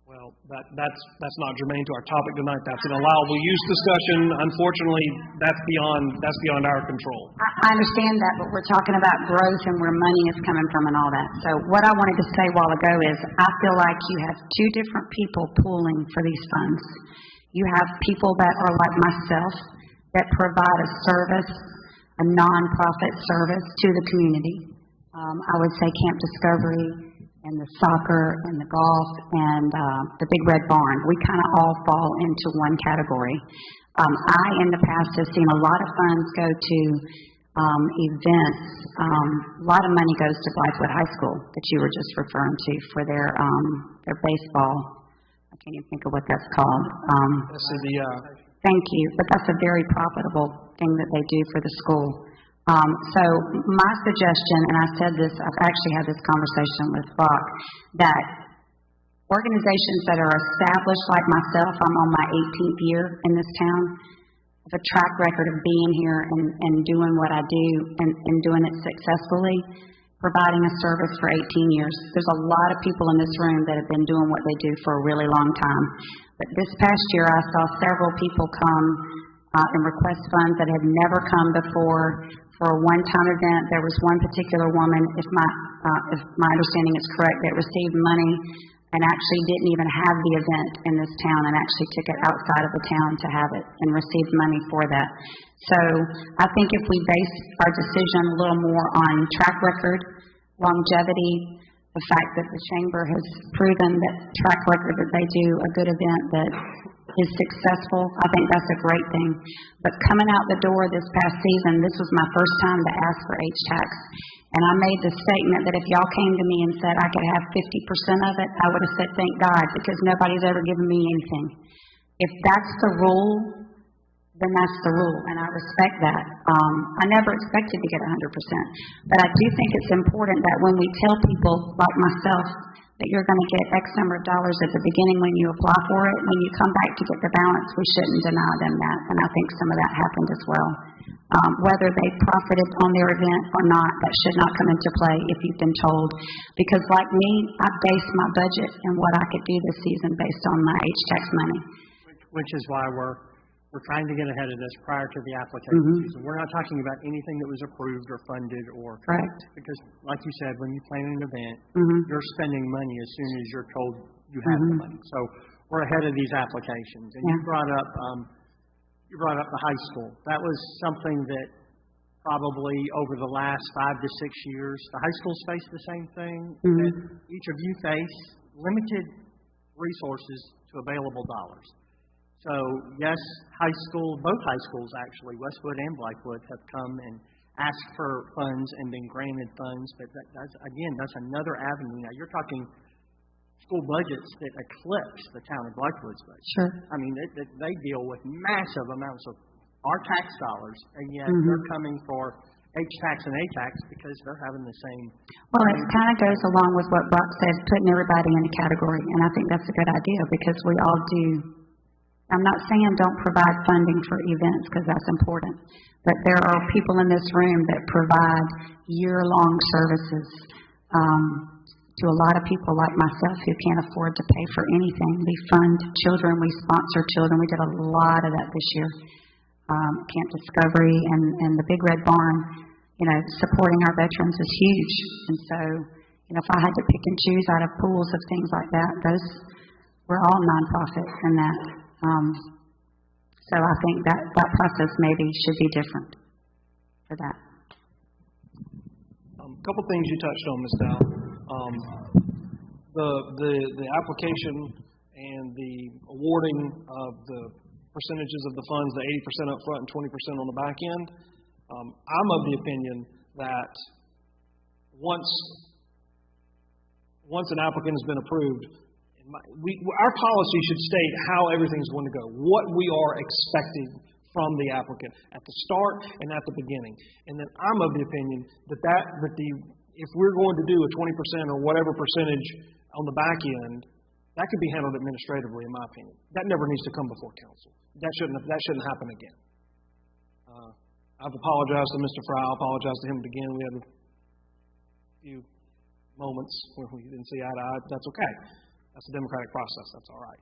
Well, that's not germane to our topic tonight. That's an allowable use discussion. Unfortunately, that's beyond our control. I understand that, but we're talking about growth and where money is coming from and all that. So what I wanted to say a while ago is I feel like you have two different people pooling for these funds. You have people that are like myself that provide a service, a nonprofit service to the community. I would say Camp Discovery and the soccer and the golf and the Big Red Barn. We kind of all fall into one category. I, in the past, have seen a lot of funds go to events. A lot of money goes to Blythewood High School that you were just referring to for their baseball. I can't even think of what that's called. Thank you. But that's a very profitable thing that they do for the school. So my suggestion, and I said this, I've actually had this conversation with Brock, that organizations that are established like myself, I'm on my 18th year in this town, have a track record of being here and doing what I do and doing it successfully, providing a service for 18 years. There's a lot of people in this room that have been doing what they do for a really long time. But this past year I saw several people come and request funds that had never come before for a one-time event. There was one particular woman, if my understanding is correct, that received money and actually didn't even have the event in this town and actually took it outside of the town to have it and received money for that. So I think if we base our decision a little more on track record, longevity, the fact that the Chamber has proven that track record that they do a good event that is successful, I think that's a great thing. But coming out the door this past season, this was my first time to ask for H-Tax. And I made the statement that if y'all came to me and said I could have 50% of it, I would have said thank God, because nobody's ever given me anything. If that's the rule, then that's the rule, and I respect that. I never expected to get 100%. But I do think it's important that when we tell people like myself that you're going to get X number of dollars at the beginning when you apply for it, when you come back to get the balance, we shouldn't deny them that. And I think some of that happened as well. Whether they profited on their event or not, that should not come into play if you've been told. Because like me, I based my budget and what I could do this season based on my H-Tax money. Which is why we're trying to get ahead of this prior to the application season. We're not talking about anything that was approved or funded or... Correct. Because, like you said, when you plan an event, you're spending money as soon as you're told you have the money. So we're ahead of these applications. And you brought up the high school. That was something that probably over the last 5 to 6 years, the high schools face the same thing that each of you face, limited resources to available dollars. So, yes, both high schools actually, Westwood and Blythewood, have come and asked for funds and been granted funds. But that's another avenue. Now, you're talking school budgets that eclipse the town of Blythewood's budget. Sure. I mean, they deal with massive amounts of our tax dollars, and yet Mm-hmm. they're coming for H-tax and A-tax because they're having the same. Well, it kind of goes along with what Brock said, putting everybody in a category, and I think that's a good idea because we all do. I'm not saying don't provide funding for events because that's important, but there are people in this room that provide year-long services to a lot of people like myself who can't afford to pay for anything. We fund children, we sponsor children. We did a lot of that this year. Camp Discovery and the Big Red Barn, supporting our veterans is huge. And so, if I had to pick and choose out of pools of things like that, we're all nonprofit in that. So I think that process maybe should be different for that. A couple things you touched on, Ms. Dow. The application and the awarding of the percentages of the funds, the 80% up front and 20% on the back end. I'm of the opinion that once an applicant has been approved, our policy should state how everything's going to go, what we are expecting from the applicant at the start and at the beginning. And then I'm of the opinion that if we're going to do a 20% or whatever percentage on the back end, that could be handled administratively, in my opinion. That never needs to come before council. That shouldn't happen again. I've apologized to Mr. Fry. I'll apologize to him again. We had a few moments where we didn't see eye to eye. That's okay. That's a democratic process. That's all right.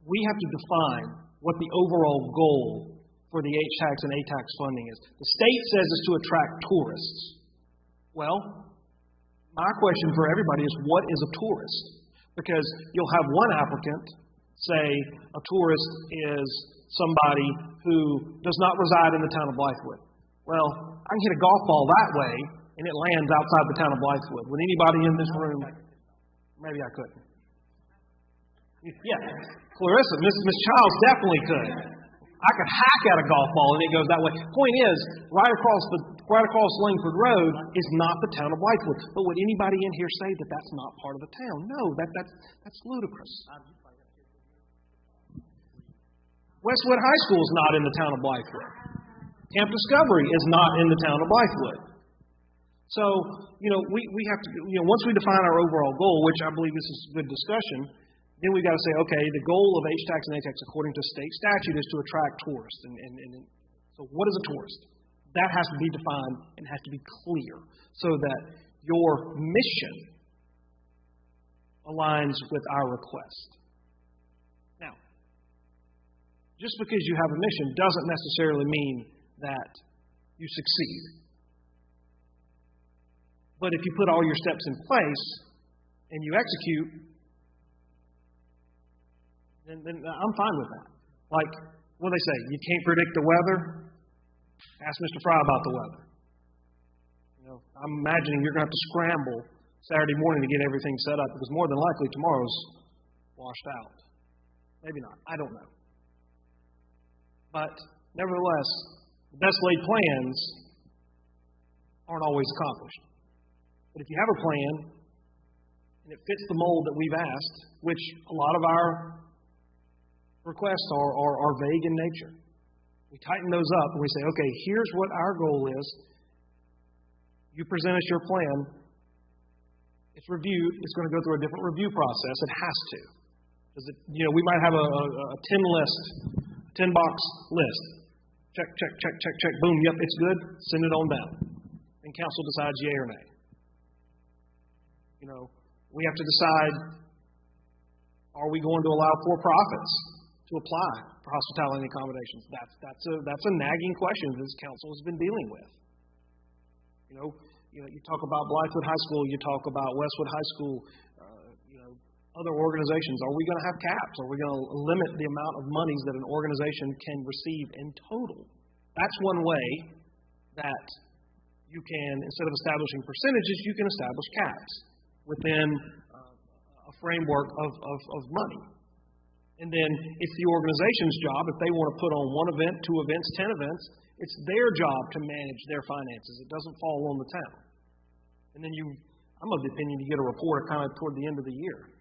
We have to define what the overall goal for the H-tax and A-tax funding is. The state says it's to attract tourists. Well, my question for everybody is, what is a tourist? Because you'll have one applicant say a tourist is somebody who does not reside in the town of Blythewood. Well, I can hit a golf ball that way, and it lands outside the town of Blythewood. Would anybody in this room? Maybe I couldn't. Yeah, Clarissa, Miss Childs definitely could. I could hack at a golf ball and it goes that way. Point is, right across Langford Road is not the town of Blythewood. But would anybody in here say that that's not part of the town? No, that's ludicrous. Westwood High School is not in the town of Blythewood. Camp Discovery is not in the town of Blythewood. So, we have to, once we define our overall goal, which I believe this is a good discussion, then we've got to say, okay, the goal of H-tax and A-tax according to state statute is to attract tourists. And so what is a tourist? That has to be defined and has to be clear so that your mission aligns with our request. Now, just because you have a mission doesn't necessarily mean that you succeed. But if you put all your steps in place and you execute, then I'm fine with that. Like, what do they say? You can't predict the weather? Ask Mr. Fry about the weather. I'm imagining you're going to have to scramble Saturday morning to get everything set up because more than likely tomorrow's washed out. Maybe not. I don't know. But nevertheless, the best laid plans aren't always accomplished. But if you have a plan and it fits the mold that we've asked, which a lot of our requests are vague in nature. We tighten those up and we say, okay, here's what our goal is. You present us your plan. It's reviewed. It's going to go through a different review process. It has to. Because we might have a 10-box list. Check, check, check, check, check. Boom, yep, it's good. Send it on down. And council decides yay or nay. We have to decide, are we going to allow for-profits to apply for hospitality accommodations? That's a nagging question this council has been dealing with. You talk about Blythewood High School, you talk about Westwood High School, other organizations. Are we going to have caps? Are we going to limit the amount of monies that an organization can receive in total? That's one way that you can, instead of establishing percentages, you can establish caps within a framework of money. And then it's the organization's job, if they want to put on 1 event, 2 events, 10 events, it's their job to manage their finances. It doesn't fall on the town. And then I'm of the opinion you get a report kind of toward the end of the year.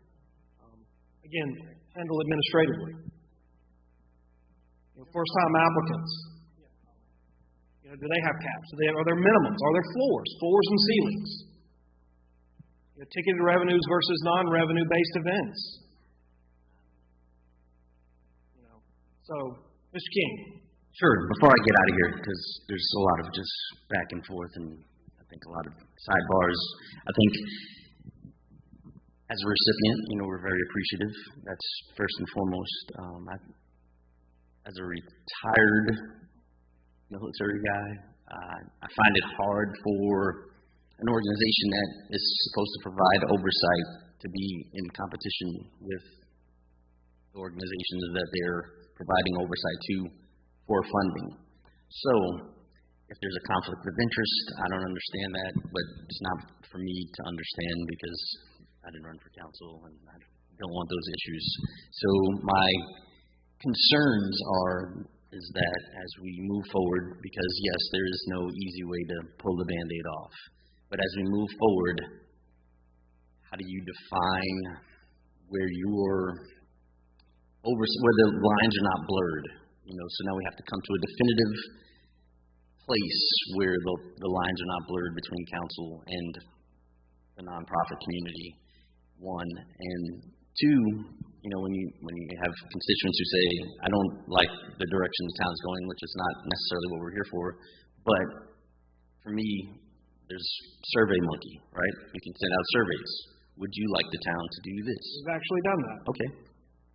Again, handle administratively. First-time applicants. Do they have caps? Are there minimums? Are there floors and ceilings? Ticketed revenues versus non-revenue-based events. So, Mr. King. Sure. Before I get out of here, because there's a lot of just back and forth and I think a lot of sidebars, I think as a recipient, we're very appreciative. That's first and foremost. As a retired military guy, I find it hard for an organization that is supposed to provide oversight to be in competition with the organizations that they're providing oversight to for funding. So, if there's a conflict of interest, I don't understand that, but it's not for me to understand because I didn't run for council and I don't want those issues. So, my concerns is that as we move forward, because yes, there is no easy way to pull the Band-Aid off, but as we move forward, how do you define where where the lines are not blurred? So now we have to come to a definitive place where the lines are not blurred between council and the nonprofit community, one, and two, when you have constituents who say, I don't like the direction the town's going, which is not necessarily what we're here for, but for me, there's Survey Monkey, right? You can send out surveys. Would you like the town to do this? We've actually done that. Okay.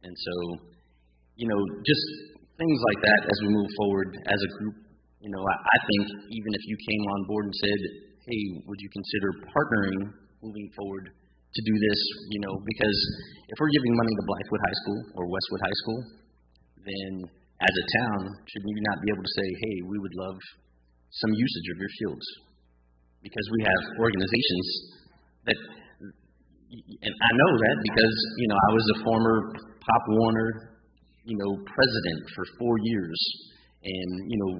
And so, just things like that as we move forward as a group, I think even if you came on board and said, hey, would you consider partnering moving forward to do this, because if we're giving money to Blythewood High School or Westwood High School, then as a town, should we not be able to say, hey, we would love some usage of your fields? Because we have organizations that, and I know that because, I was a former Pop Warner, president for 4 years, and,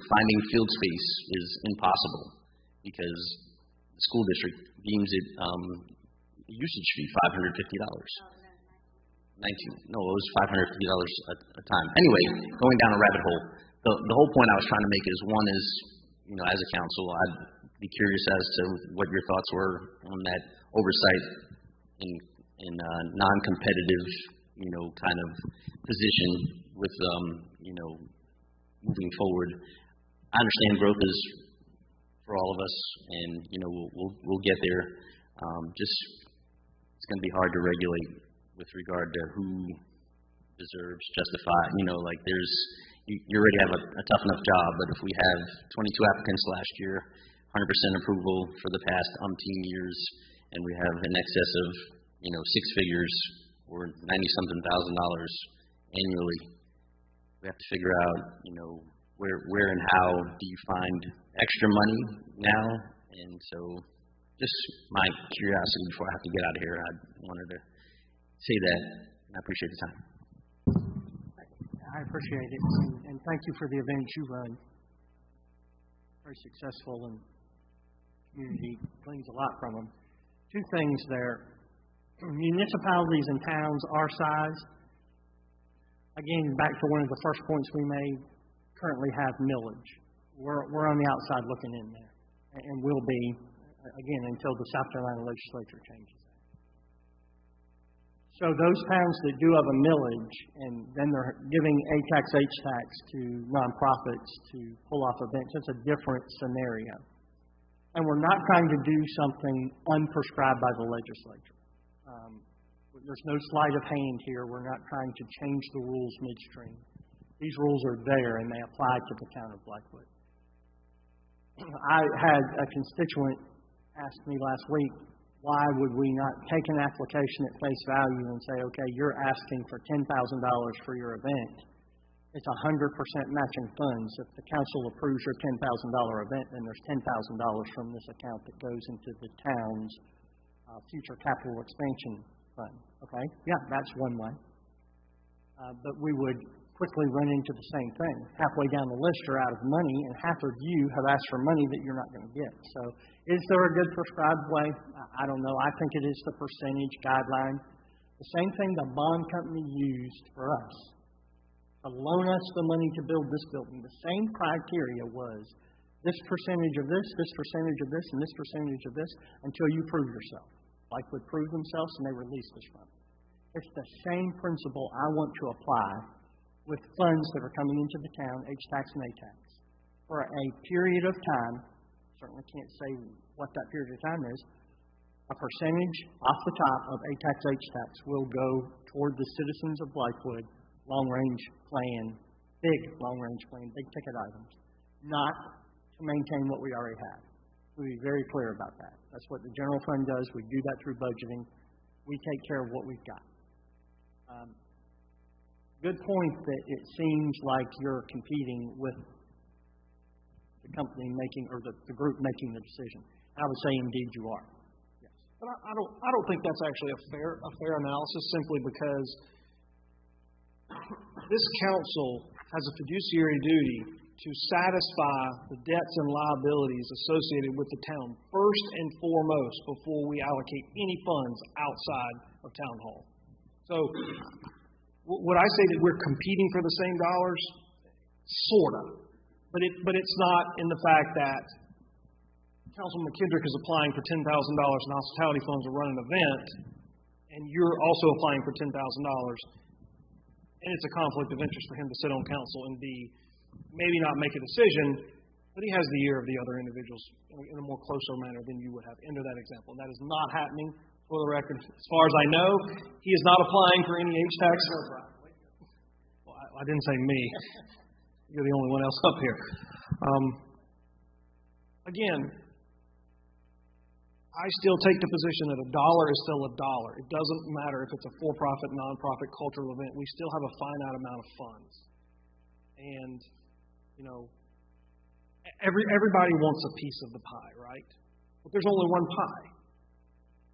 finding field space is impossible because the school district deems it usage fee, $550. It was $550 a time. Anyway, going down a rabbit hole, the whole point I was trying to make is, one is, as a council, I'd be curious as to what your thoughts were on that oversight in non-competitive, kind of position with, moving forward. I understand growth is for all of us, and, we'll get there. It's going to be hard to regulate with regard to who deserves, justify, you already have a tough enough job, but if we have 22 applicants last year, 100% approval for the past umpteen years, and we have in excess of, 6 figures or $90-something thousand annually, we have to figure out, where and how do you find extra money now? And so, just my curiosity before I have to get out of here, I wanted to say that, and I appreciate the time. I appreciate it, and thank you for the events you run. Very successful, and the community gleans a lot from them. 2 things there. Municipalities and towns our size, again, back to one of the first points we made, currently have millage. We're on the outside looking in there, and will be, again, until the South Carolina legislature changes that. So those towns that do have a millage, and then they're giving A-tax, H-tax to nonprofits to pull off events, it's a different scenario. And we're not trying to do something unprescribed by the legislature. There's no sleight of hand here. We're not trying to change the rules midstream. These rules are there, and they apply to the town of Blythewood. I had a constituent ask me last week, why would we not take an application at face value and say, okay, you're asking for $10,000 for your event. It's 100% matching funds. If the council approves your $10,000 event, then there's $10,000 from this account that goes into the town's future capital expansion fund. Okay? Yeah, that's one way. But we would quickly run into the same thing. Halfway down the list, you're out of money, and half of you have asked for money that you're not going to get. So is there a good prescribed way? I don't know. I think it is the percentage guideline. The same thing the bond company used for us to loan us the money to build this building. The same criteria was this percentage of this percentage of this, and this percentage of this until you prove yourself. Blythewood proved themselves, and they released us from it. It's the same principle I want to apply with funds that are coming into the town, H-tax and A-tax, for a period of time. Certainly can't say what that period of time is. A percentage off the top of A-tax, H-tax will go toward the citizens of Blythewood long-range plan, big long-range plan, big-ticket items, not to maintain what we already have. We'll be very clear about that. That's what the general fund does. We do that through budgeting. We take care of what we've got. Good point that it seems like you're competing with the company making, or the group making the decision. I would say indeed you are. Yes. But I don't think that's actually a fair analysis, simply because this council has a fiduciary duty to satisfy the debts and liabilities associated with the town first and foremost before we allocate any funds outside of town hall. So would I say that we're competing for the same dollars? Sort of. But it's not in the fact that Councilman McKendrick is applying for $10,000 in hospitality funds to run an event, and you're also applying for $10,000, and it's a conflict of interest for him to sit on council and maybe not make a decision, but he has the ear of the other individuals in a more closer manner than you would have. Enter that example. And that is not happening. For the record, as far as I know, he is not applying for any H-tax. Well, I didn't say me. You're the only one else up here. Again, I still take the position that $1 is still $1. It doesn't matter if it's a for-profit, non-profit, cultural event. We still have a finite amount of funds. And, everybody wants a piece of the pie, right? But there's only one pie.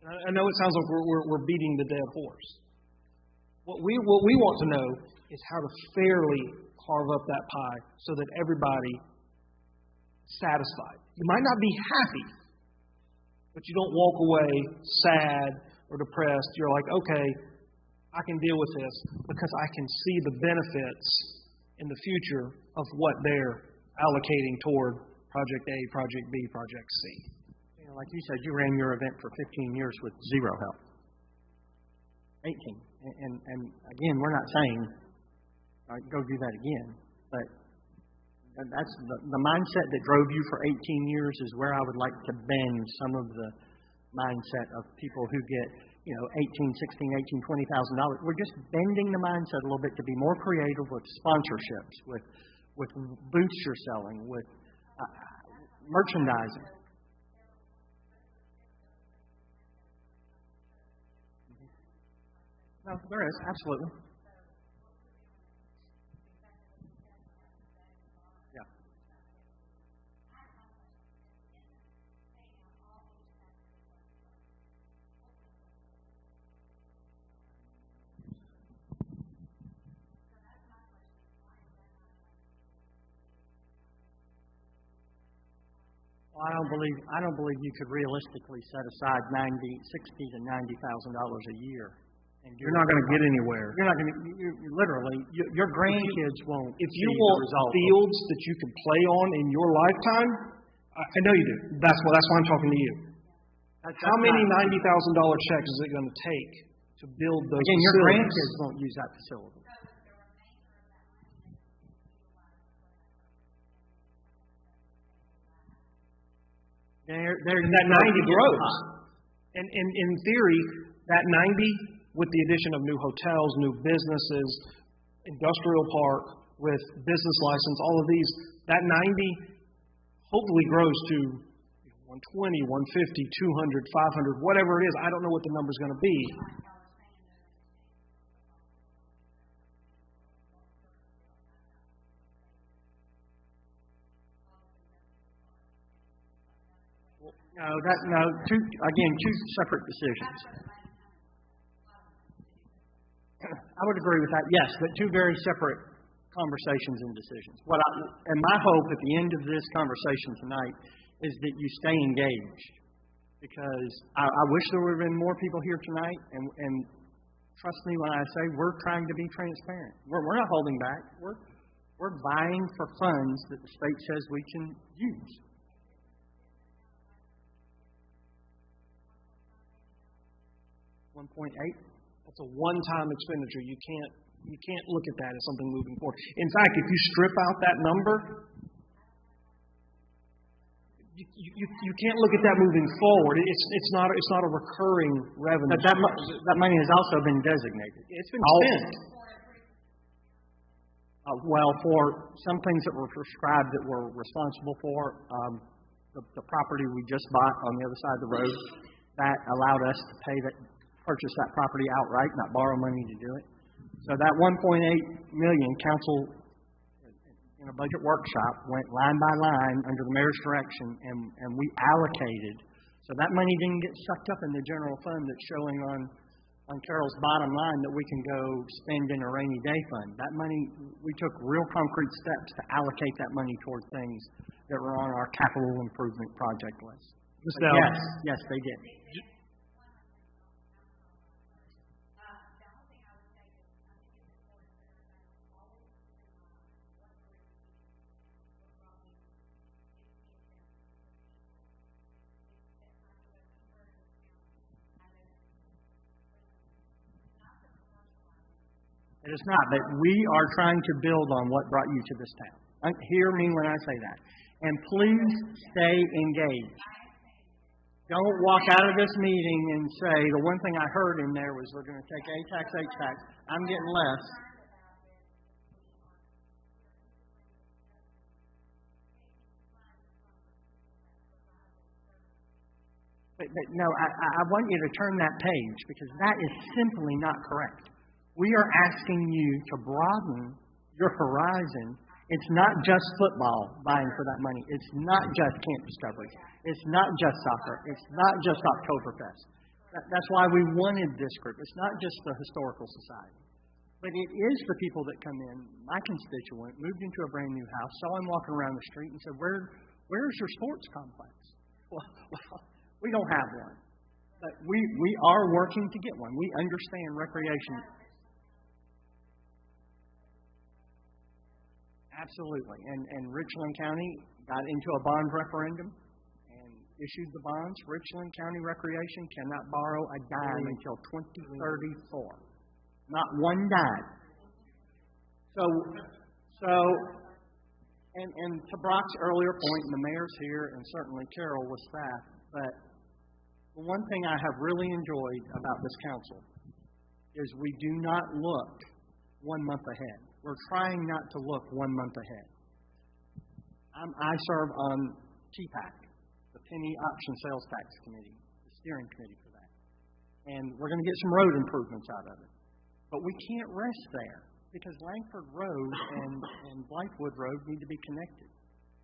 I know it sounds like we're beating the dead horse. What we want to know is how to fairly carve up that pie so that everybody is satisfied. You might not be happy, but you don't walk away sad or depressed. You're like, okay, I can deal with this because I can see the benefits in the future of what they're allocating toward Project A, Project B, Project C. Like you said, you ran your event for 15 years with zero help. 18. And again, we're not saying, go do that again. But that's the mindset that drove you for 18 years is where I would like to bend some of the mindset of people who get, $18, $16, $18, $20,000. We're just bending the mindset a little bit to be more creative with sponsorships, with booths you're selling, with merchandising. No, there is, absolutely. Yeah. Well, I don't believe you could realistically set aside $60,000 to $90,000 a year. You're not going to get anywhere. You're not going to. Literally, your grandkids won't. If you want fields that you can play on in your lifetime, I know you do. That's why I'm talking to you. How many $90,000 checks is it going to take to build those? Again, your grandkids won't use that facility. That 90 grows, and in theory, that 90. With the addition of new hotels, new businesses, industrial park, with business license, all of these, that 90 hopefully grows to 120, 150, 200, 500, whatever it is. I don't know what the number's going to be. Two separate decisions. I would agree with that, yes, but two very separate conversations and decisions. And my hope at the end of this conversation tonight is that you stay engaged, because I wish there would have been more people here tonight, and trust me when I say we're trying to be transparent. We're not holding back. We're vying for funds that the state says we can use. $1.8. That's a one-time expenditure. You can't look at that as something moving forward. In fact, if you strip out that number, you can't look at that moving forward. It's not a recurring revenue. But that money has also been designated. It's been spent. Well, for some things that were prescribed that we're responsible for, the property we just bought on the other side of the road, that allowed us to purchase that property outright, not borrow money to do it. So that $1.8 million, council in a budget workshop went line by line under the mayor's direction, and we allocated. So that money didn't get sucked up in the general fund that's showing on Carol's bottom line that we can go spend in a rainy day fund. That money, we took real concrete steps to allocate that money toward things that were on our capital improvement project list. Yes, they did. It is not, but we are trying to build on what brought you to this town. Hear me when I say that. And please stay engaged. Don't walk out of this meeting and say, the one thing I heard in there was we're going to take A-tax, H-tax. I'm getting less. But no, I want you to turn that page, because that is simply not correct. We are asking you to broaden your horizon. It's not just football buying for that money. It's not just Camp Discovery. It's not just soccer. It's not just Oktoberfest. That's why we wanted this group. It's not just the Historical Society. But it is the people that come in. My constituent moved into a brand new house, saw him walking around the street and said, where's your sports complex? Well, we don't have one. But we are working to get one. We understand recreation. Absolutely. And Richland County got into a bond referendum and issued the bonds. Richland County Recreation cannot borrow a dime until 2034. Not one dime. And to Brock's earlier point, and the mayor's here, and certainly Carol with staff, but the one thing I have really enjoyed about this council is we do not look 1 month ahead. We're trying not to look 1 month ahead. I serve on TPAC, the Penny Option Sales Tax Committee, the steering committee for that. And we're going to get some road improvements out of it. But we can't rest there, because Langford Road and Blythewood Road need to be connected.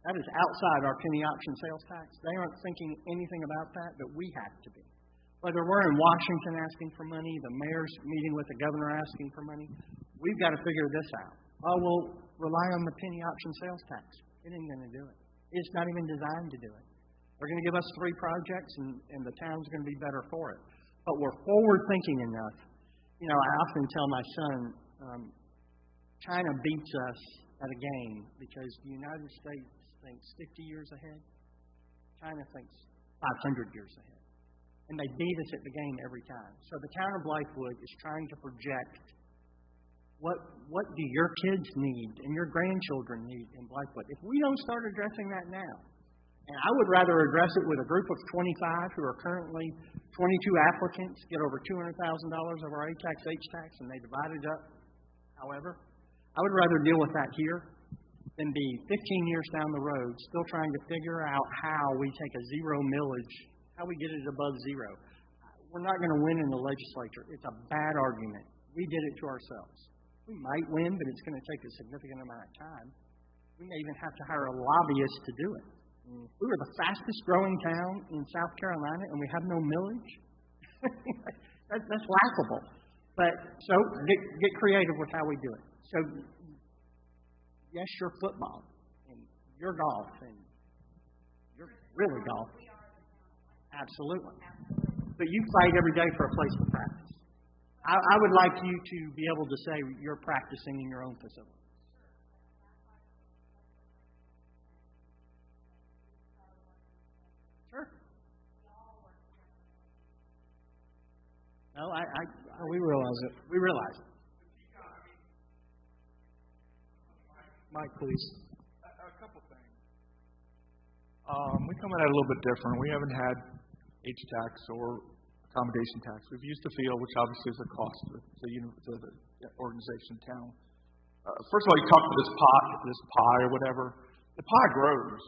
That is outside our penny option sales tax. They aren't thinking anything about that, but we have to be. Whether we're in Washington asking for money, the mayor's meeting with the governor asking for money, we've got to figure this out. Oh, we'll rely on the penny option sales tax. It ain't going to do it. It's not even designed to do it. They're going to give us 3 projects, and the town's going to be better for it. But we're forward-thinking enough. You know, I often tell my son, China beats us at a game because the United States thinks 50 years ahead. China thinks 500 years ahead. And they beat us at the game every time. So the town of Blythewood is trying to project what do your kids need and your grandchildren need in Blythewood. If we don't start addressing that now, and I would rather address it with a group of 25 who are currently 22 applicants, get over $200,000 of our A-tax, H-tax, and they divide it up. However, I would rather deal with that here than be 15 years down the road still trying to figure out how we take a zero millage, how we get it above zero. We're not going to win in the legislature. It's a bad argument. We did it to ourselves. We might win, but it's going to take a significant amount of time. We may even have to hire a lobbyist to do it. We were the fastest growing town in South Carolina, and we have no millage. That's laughable. But so get creative with how we do it. So yes, you're football, and you're golf, and you're really golf. Absolutely. But you fight every day for a place to practice. I would like you to be able to say you're practicing in your own facility. Sure. No, we realize it. We realize it. Mike, please. A couple things. We come at it a little bit different. We haven't had H-tax or accommodation tax. We've used the field, which obviously is a cost to the organization in town. First of all, you talk about this pie or whatever. The pie grows.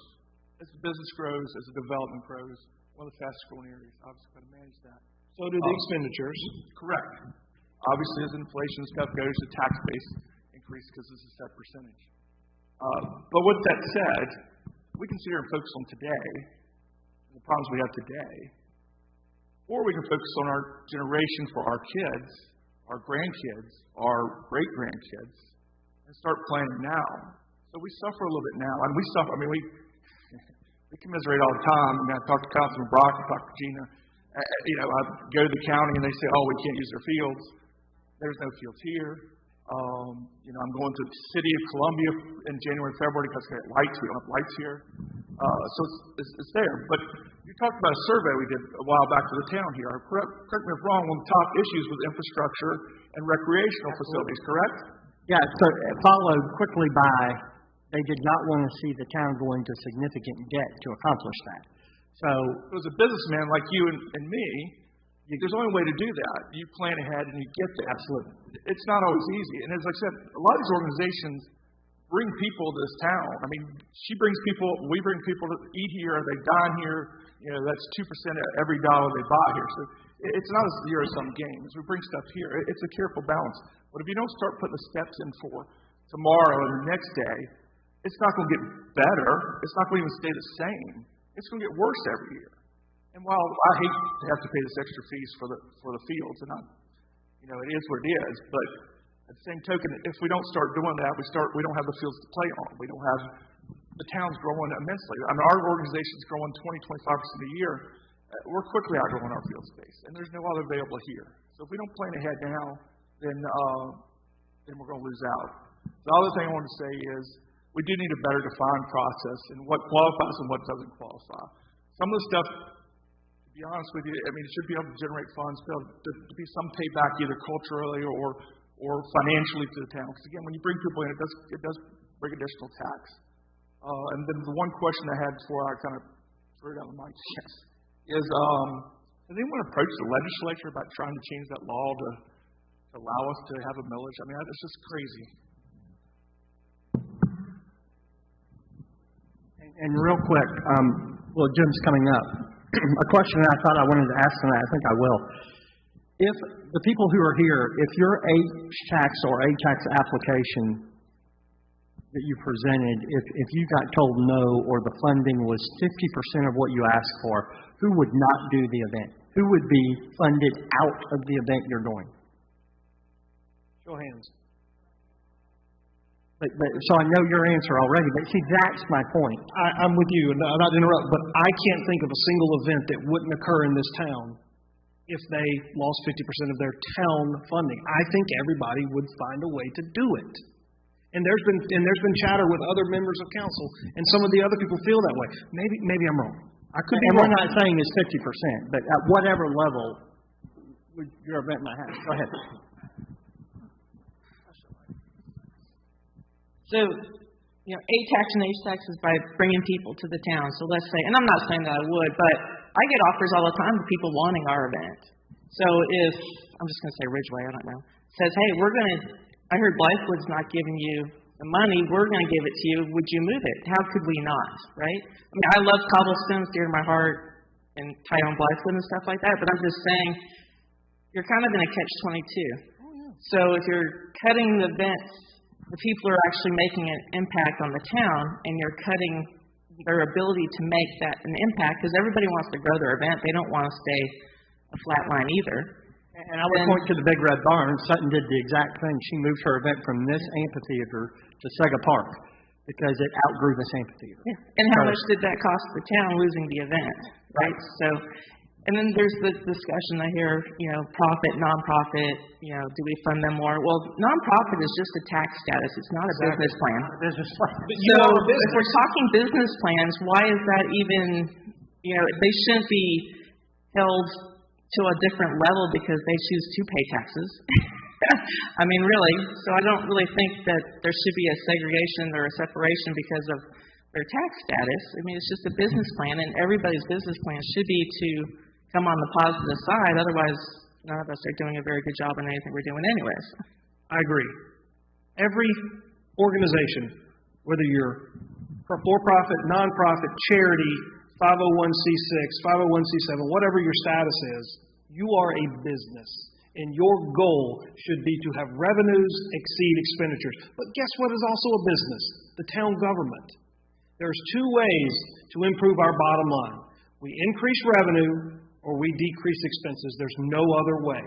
As the business grows, as the development grows, one of the fastest growing areas, obviously, got to manage that. So do the expenditures. Correct. Obviously, as inflation stuff goes, the tax base increases because it's a set percentage. But with that said, we can sit here and focus on today, the problems we have today, or we can focus on our generation for our kids, our grandkids, our great-grandkids, and start planning now. So we suffer a little bit now, and we suffer. I mean, we commiserate all the time. I mean, I talk to Councilman Brock, I talk to Gina. I go to the county and they say, "Oh, we can't use their fields." There's no fields here. I'm going to the city of Columbia in January, February because we have lights. We don't have lights here. So it's there. But you talked about a survey we did a while back to the town here. Correct me if I'm wrong, one of the top issues was infrastructure and recreational facilities, correct? Yeah, so followed quickly by they did not want to see the town go into significant debt to accomplish that. So as a businessman like you and me, there's only a way to do that. You plan ahead and you get there. Absolutely. It's not always easy. And as I said, a lot of these organizations bring people to this town. I mean, we bring people to eat here, they dine here. That's 2% of every dollar they buy here. So it's not a zero-sum game. As we bring stuff here, it's a careful balance. But if you don't start putting the steps in for tomorrow and the next day, it's not going to get better. It's not going to even stay the same. It's going to get worse every year. And while I hate to have to pay this extra fees for the fields, and it is what it is, but at the same token, if we don't start doing that, we don't have the fields to play on. We don't have the town's growing immensely. I mean, our organization's growing 20-25% a year. We're quickly outgrowing our field space, and there's no other available here. So if we don't plan ahead now, then we're going to lose out. The other thing I want to say is we do need a better defined process and what qualifies and what doesn't qualify. Some of the stuff, to be honest with you, I mean, it should be able to generate funds, to be some payback either culturally or financially to the town. Because again, when you bring people in, it does bring additional tax. And then the one question I had before I kind of threw it down the mic, is has anyone approached the legislature about trying to change that law to allow us to have a millage? I mean, that's just crazy. And real quick, Jim's coming up. A question I thought I wanted to ask tonight, I think I will. If the people who are here, if your H-tax or A-tax application that you presented, if you got told no or the funding was 50% of what you asked for, who would not do the event? Who would be funded out of the event you're doing? Show hands. So I know your answer already, but see, that's my point. I'm with you, and not to interrupt, but I can't think of a single event that wouldn't occur in this town if they lost 50% of their town funding. I think everybody would find a way to do it. And there's been chatter with other members of council, and some of the other people feel that way. Maybe I'm wrong. I could be wrong. We're not saying it's 50%, but at whatever level your event might have. Go ahead. So, A-tax and H-tax is by bringing people to the town. So let's say, and I'm not saying that I would, but I get offers all the time of people wanting our event. So if, I'm just going to say Ridgeway, I don't know, says, hey, I heard Blythewood's not giving you the money, we're going to give it to you, would you move it? How could we not, right? I mean, I love cobblestones, dear to my heart, and Tyrone Blythewood and stuff like that, but I'm just saying, you're kind of in a catch-22. So if you're cutting the events, the people are actually making an impact on the town, and you're cutting their ability to make that an impact, because everybody wants to grow their event. They don't want to stay a flat line either. And I would point to the Big Red Barn. Sutton did the exact thing. She moved her event from this amphitheater to Sega Park. because it outgrew this amphitheater. Yeah. And how much did that cost the town losing the event, right? So, and then there's the discussion I hear, profit, nonprofit, do we fund them more? Well, nonprofit is just a tax status. It's not a business plan. Business plan. So if we're talking business plans, why is that even, they shouldn't be held to a different level because they choose to pay taxes. I mean, really. So I don't really think that there should be a segregation or a separation because of their tax status. I mean, it's just a business plan, and everybody's business plan should be to come on the positive side. Otherwise, none of us are doing a very good job in anything we're doing anyways. I agree. Every organization, whether you're for-profit, nonprofit, charity, 501c6, 501c7, whatever your status is, you are a business. And your goal should be to have revenues exceed expenditures. But guess what is also a business? The town government. There's two ways to improve our bottom line. We increase revenue or we decrease expenses. There's no other way.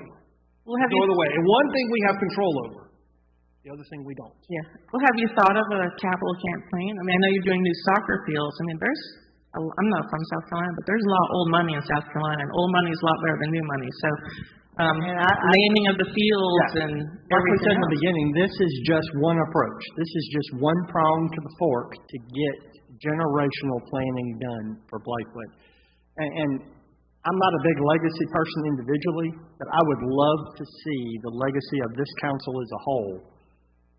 No other way. And one thing we have control over. The other thing we don't. Yeah. Well, have you thought of a capital campaign? I mean, I know you're doing new soccer fields. I mean, I'm not from South Carolina, but there's a lot of old money in South Carolina, and old money is a lot better than new money. So, naming of the fields and like we said in the beginning, this is just one approach. This is just one prong to the fork to get generational planning done for Blythewood. And I'm not a big legacy person individually, but I would love to see the legacy of this council as a whole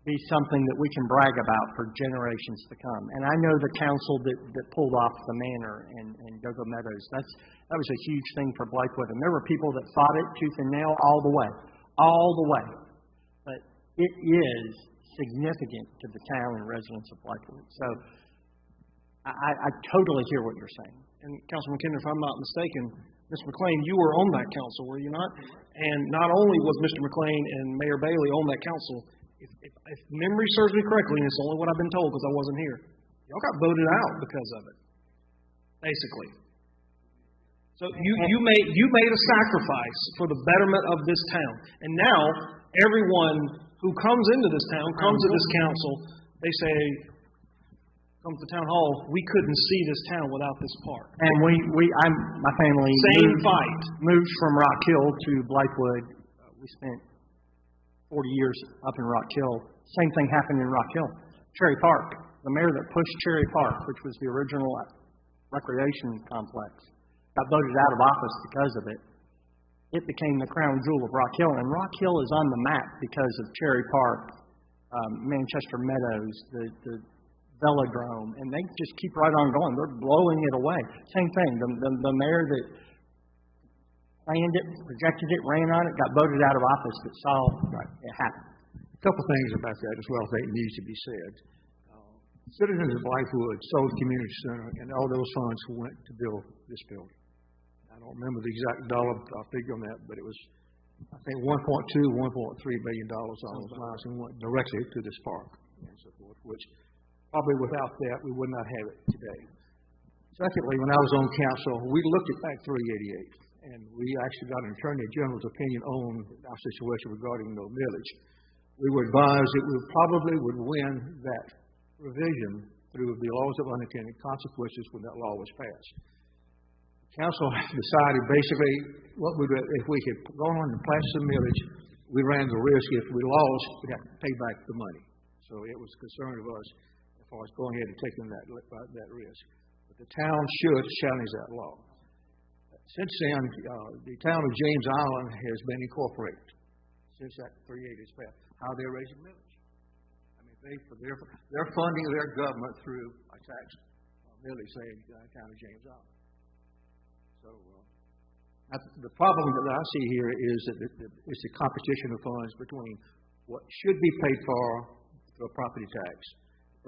be something that we can brag about for generations to come. And I know the council that pulled off the manor and Go-Go Meadows, that was a huge thing for Blythewood. And there were people that fought it tooth and nail all the way. But it is significant to the town and residents of Blythewood. So I totally hear what you're saying. And Councilman McKinnon, if I'm not mistaken, Ms. McLean, you were on that council, were you not? And not only was Mr. McLean and Mayor Bailey on that council, if memory serves me correctly, and it's only what I've been told because I wasn't here, y'all got voted out because of it, basically. So you made a sacrifice for the betterment of this town. And now everyone who comes into this town, comes to this council, they say, come to the town hall, we couldn't see this town without this park. And my family moved from Rock Hill to Blythewood. We spent 40 years up in Rock Hill. Same thing happened in Rock Hill. Cherry Park, the mayor that pushed Cherry Park, which was the original recreation complex, got voted out of office because of it. It became the crown jewel of Rock Hill, and Rock Hill is on the map because of Cherry Park, Manchester Meadows, the velodrome, and they just keep right on going. They're blowing it away. Same thing. The mayor that planned it, projected it, ran on it, got voted out of office, but saw it happen. A couple of things about that as well I think needs to be said. Citizens of Blythewood sold the community center, and all those funds went to build this building. I don't remember the exact dollar figure on that, but it was, I think, $1.2, $1.3 billion on those lines, and went directly to this park and so forth, which probably without that we would not have it today. Secondly, when I was on council, we looked at Act 388. And we actually got an Attorney General's opinion on our situation regarding no millage. We were advised that we probably would win that revision through the laws of unintended consequences when that law was passed. The council decided basically what we would, if we had gone on and passed the millage, we ran the risk if we lost, we'd have to pay back the money. So it was a concern of us as far as going ahead and taking that risk. But the town should challenge that law. Since then, the town of James Island has been incorporated since that 388 is passed. How they're raising millage. I mean, they're funding their government through a tax millage, say, in the town of James Island. So the problem that I see here is that it's a competition of funds between what should be paid for through a property tax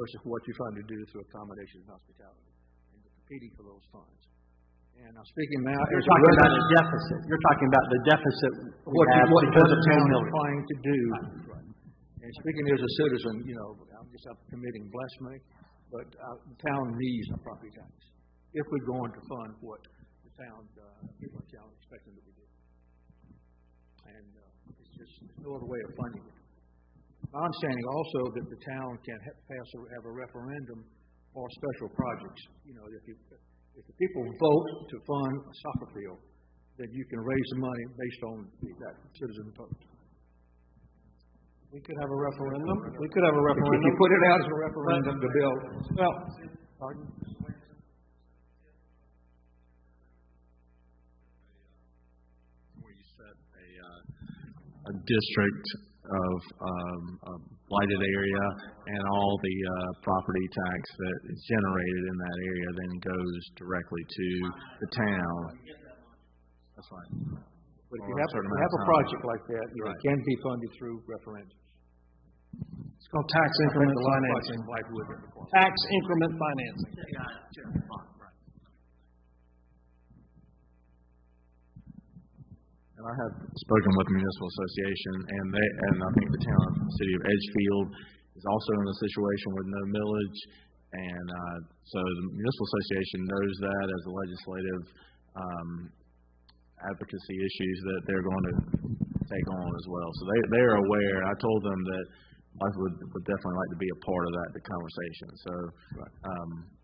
versus what you're trying to do through accommodation and hospitality, and competing for those funds. And I'm speaking now. You're talking about a deficit. You're talking about the deficit what the town is trying to do. Right. And speaking as a citizen, I'm just committing blasphemy, but the town needs a property tax if we're going to fund what the town people in town expecting that we do. And it's just no other way of funding it. My understanding also that the town can have a referendum for special projects. You know, if the people vote to fund a soccer field, then you can raise the money based on that citizen vote. We could have a referendum. We could have a referendum. If you put it out as a referendum, the bill. Well, pardon? Where you set a district of a blighted area, and all the property tax that is generated in that area then goes directly to the town. That's right. But if you have a project like that, it can be funded through referendums. It's called tax increment financing. Tax increment financing. And I have spoken with the municipal association, and I think the town, city of Edgefield, is also in a situation with no millage, and so the municipal association knows that as a legislative advocacy issues that they're going to take on as well. So they're aware. I told them that Blythewood would definitely like to be a part of that conversation. So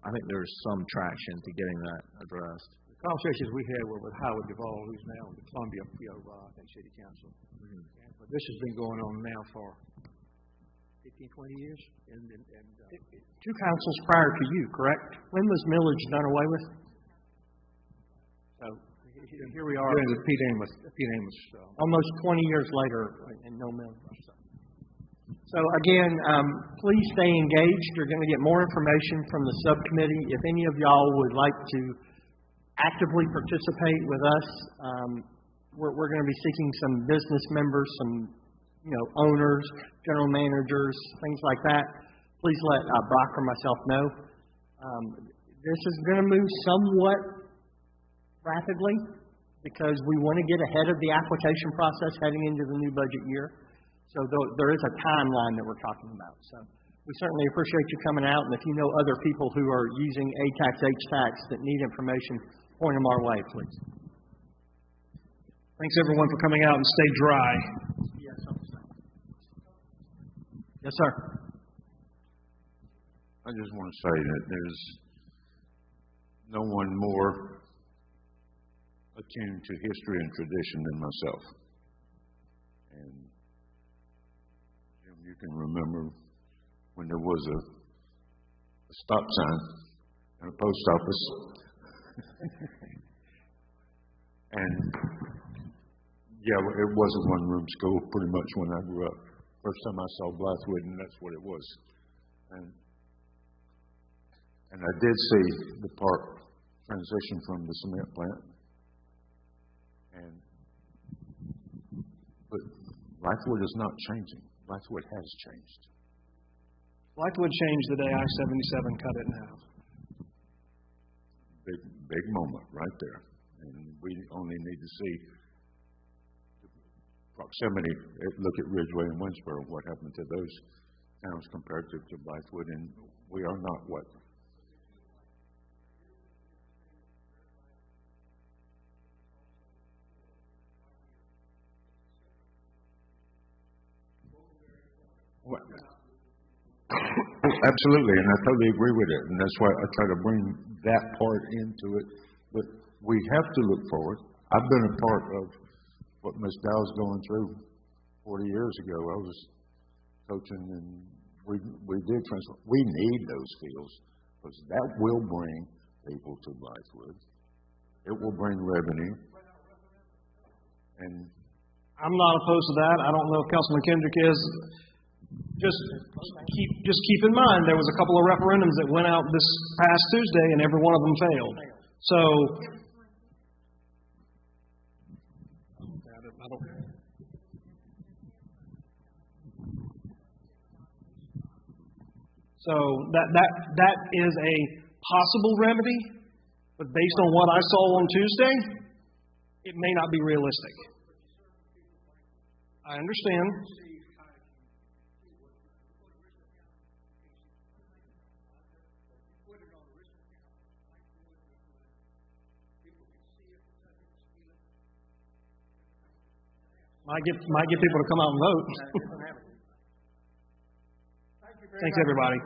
I think there's some traction to getting that addressed. The conversations we had were with Howard Duvall, who's now in the Columbia City Council. Mm-hmm. But this has been going on now for 15, 20 years. Two councils prior to you, correct? When was millage done away with? So here we are. During the Pete Amos. Almost 20 years later, and no millage. So again, please stay engaged. You're going to get more information from the subcommittee. If any of y'all would like to actively participate with us, we're going to be seeking some business members, some owners, general managers, things like that. Please let Brock or myself know. This is going to move somewhat rapidly because we want to get ahead of the application process heading into the new budget year. So there is a timeline that we're talking about. So we certainly appreciate you coming out, and if you know other people who are using A-Tax, H-Tax that need information, point them our way, please. Thanks, everyone, for coming out, and stay dry. Yes, sir. I just want to say that there's no one more attuned to history and tradition than myself. And Jim, you can remember when there was a stop sign and a post office. And yeah, it was a one-room school pretty much when I grew up. First time I saw Blythewood, and that's what it was. And I did see the park transition from the cement plant. But Blythewood is not changing. Blythewood has changed. Blythewood changed the day I-77 cut it in half. Big moment right there. And we only need to see the proximity. Look at Ridgeway and Winsboro, what happened to those towns compared to Blythewood, and we are not what? Absolutely, and I totally agree with it, and that's why I try to bring that part into it. But we have to look forward. I've been a part of what Ms. Dow's going through 40 years ago. I was coaching, and we did transfer. We need those fields because that will bring people to Blythewood. It will bring revenue. And I'm not opposed to that. I don't know if Councilman Kendrick is. Just keep in mind there was a couple of referendums that went out this past Tuesday, and every one of them failed. So that is a possible remedy, but based on what I saw on Tuesday, it may not be realistic. I understand. Might get people to come out and vote. Thanks, everybody.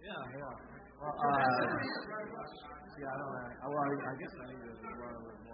Yeah. Well, I guess I need to learn a little more.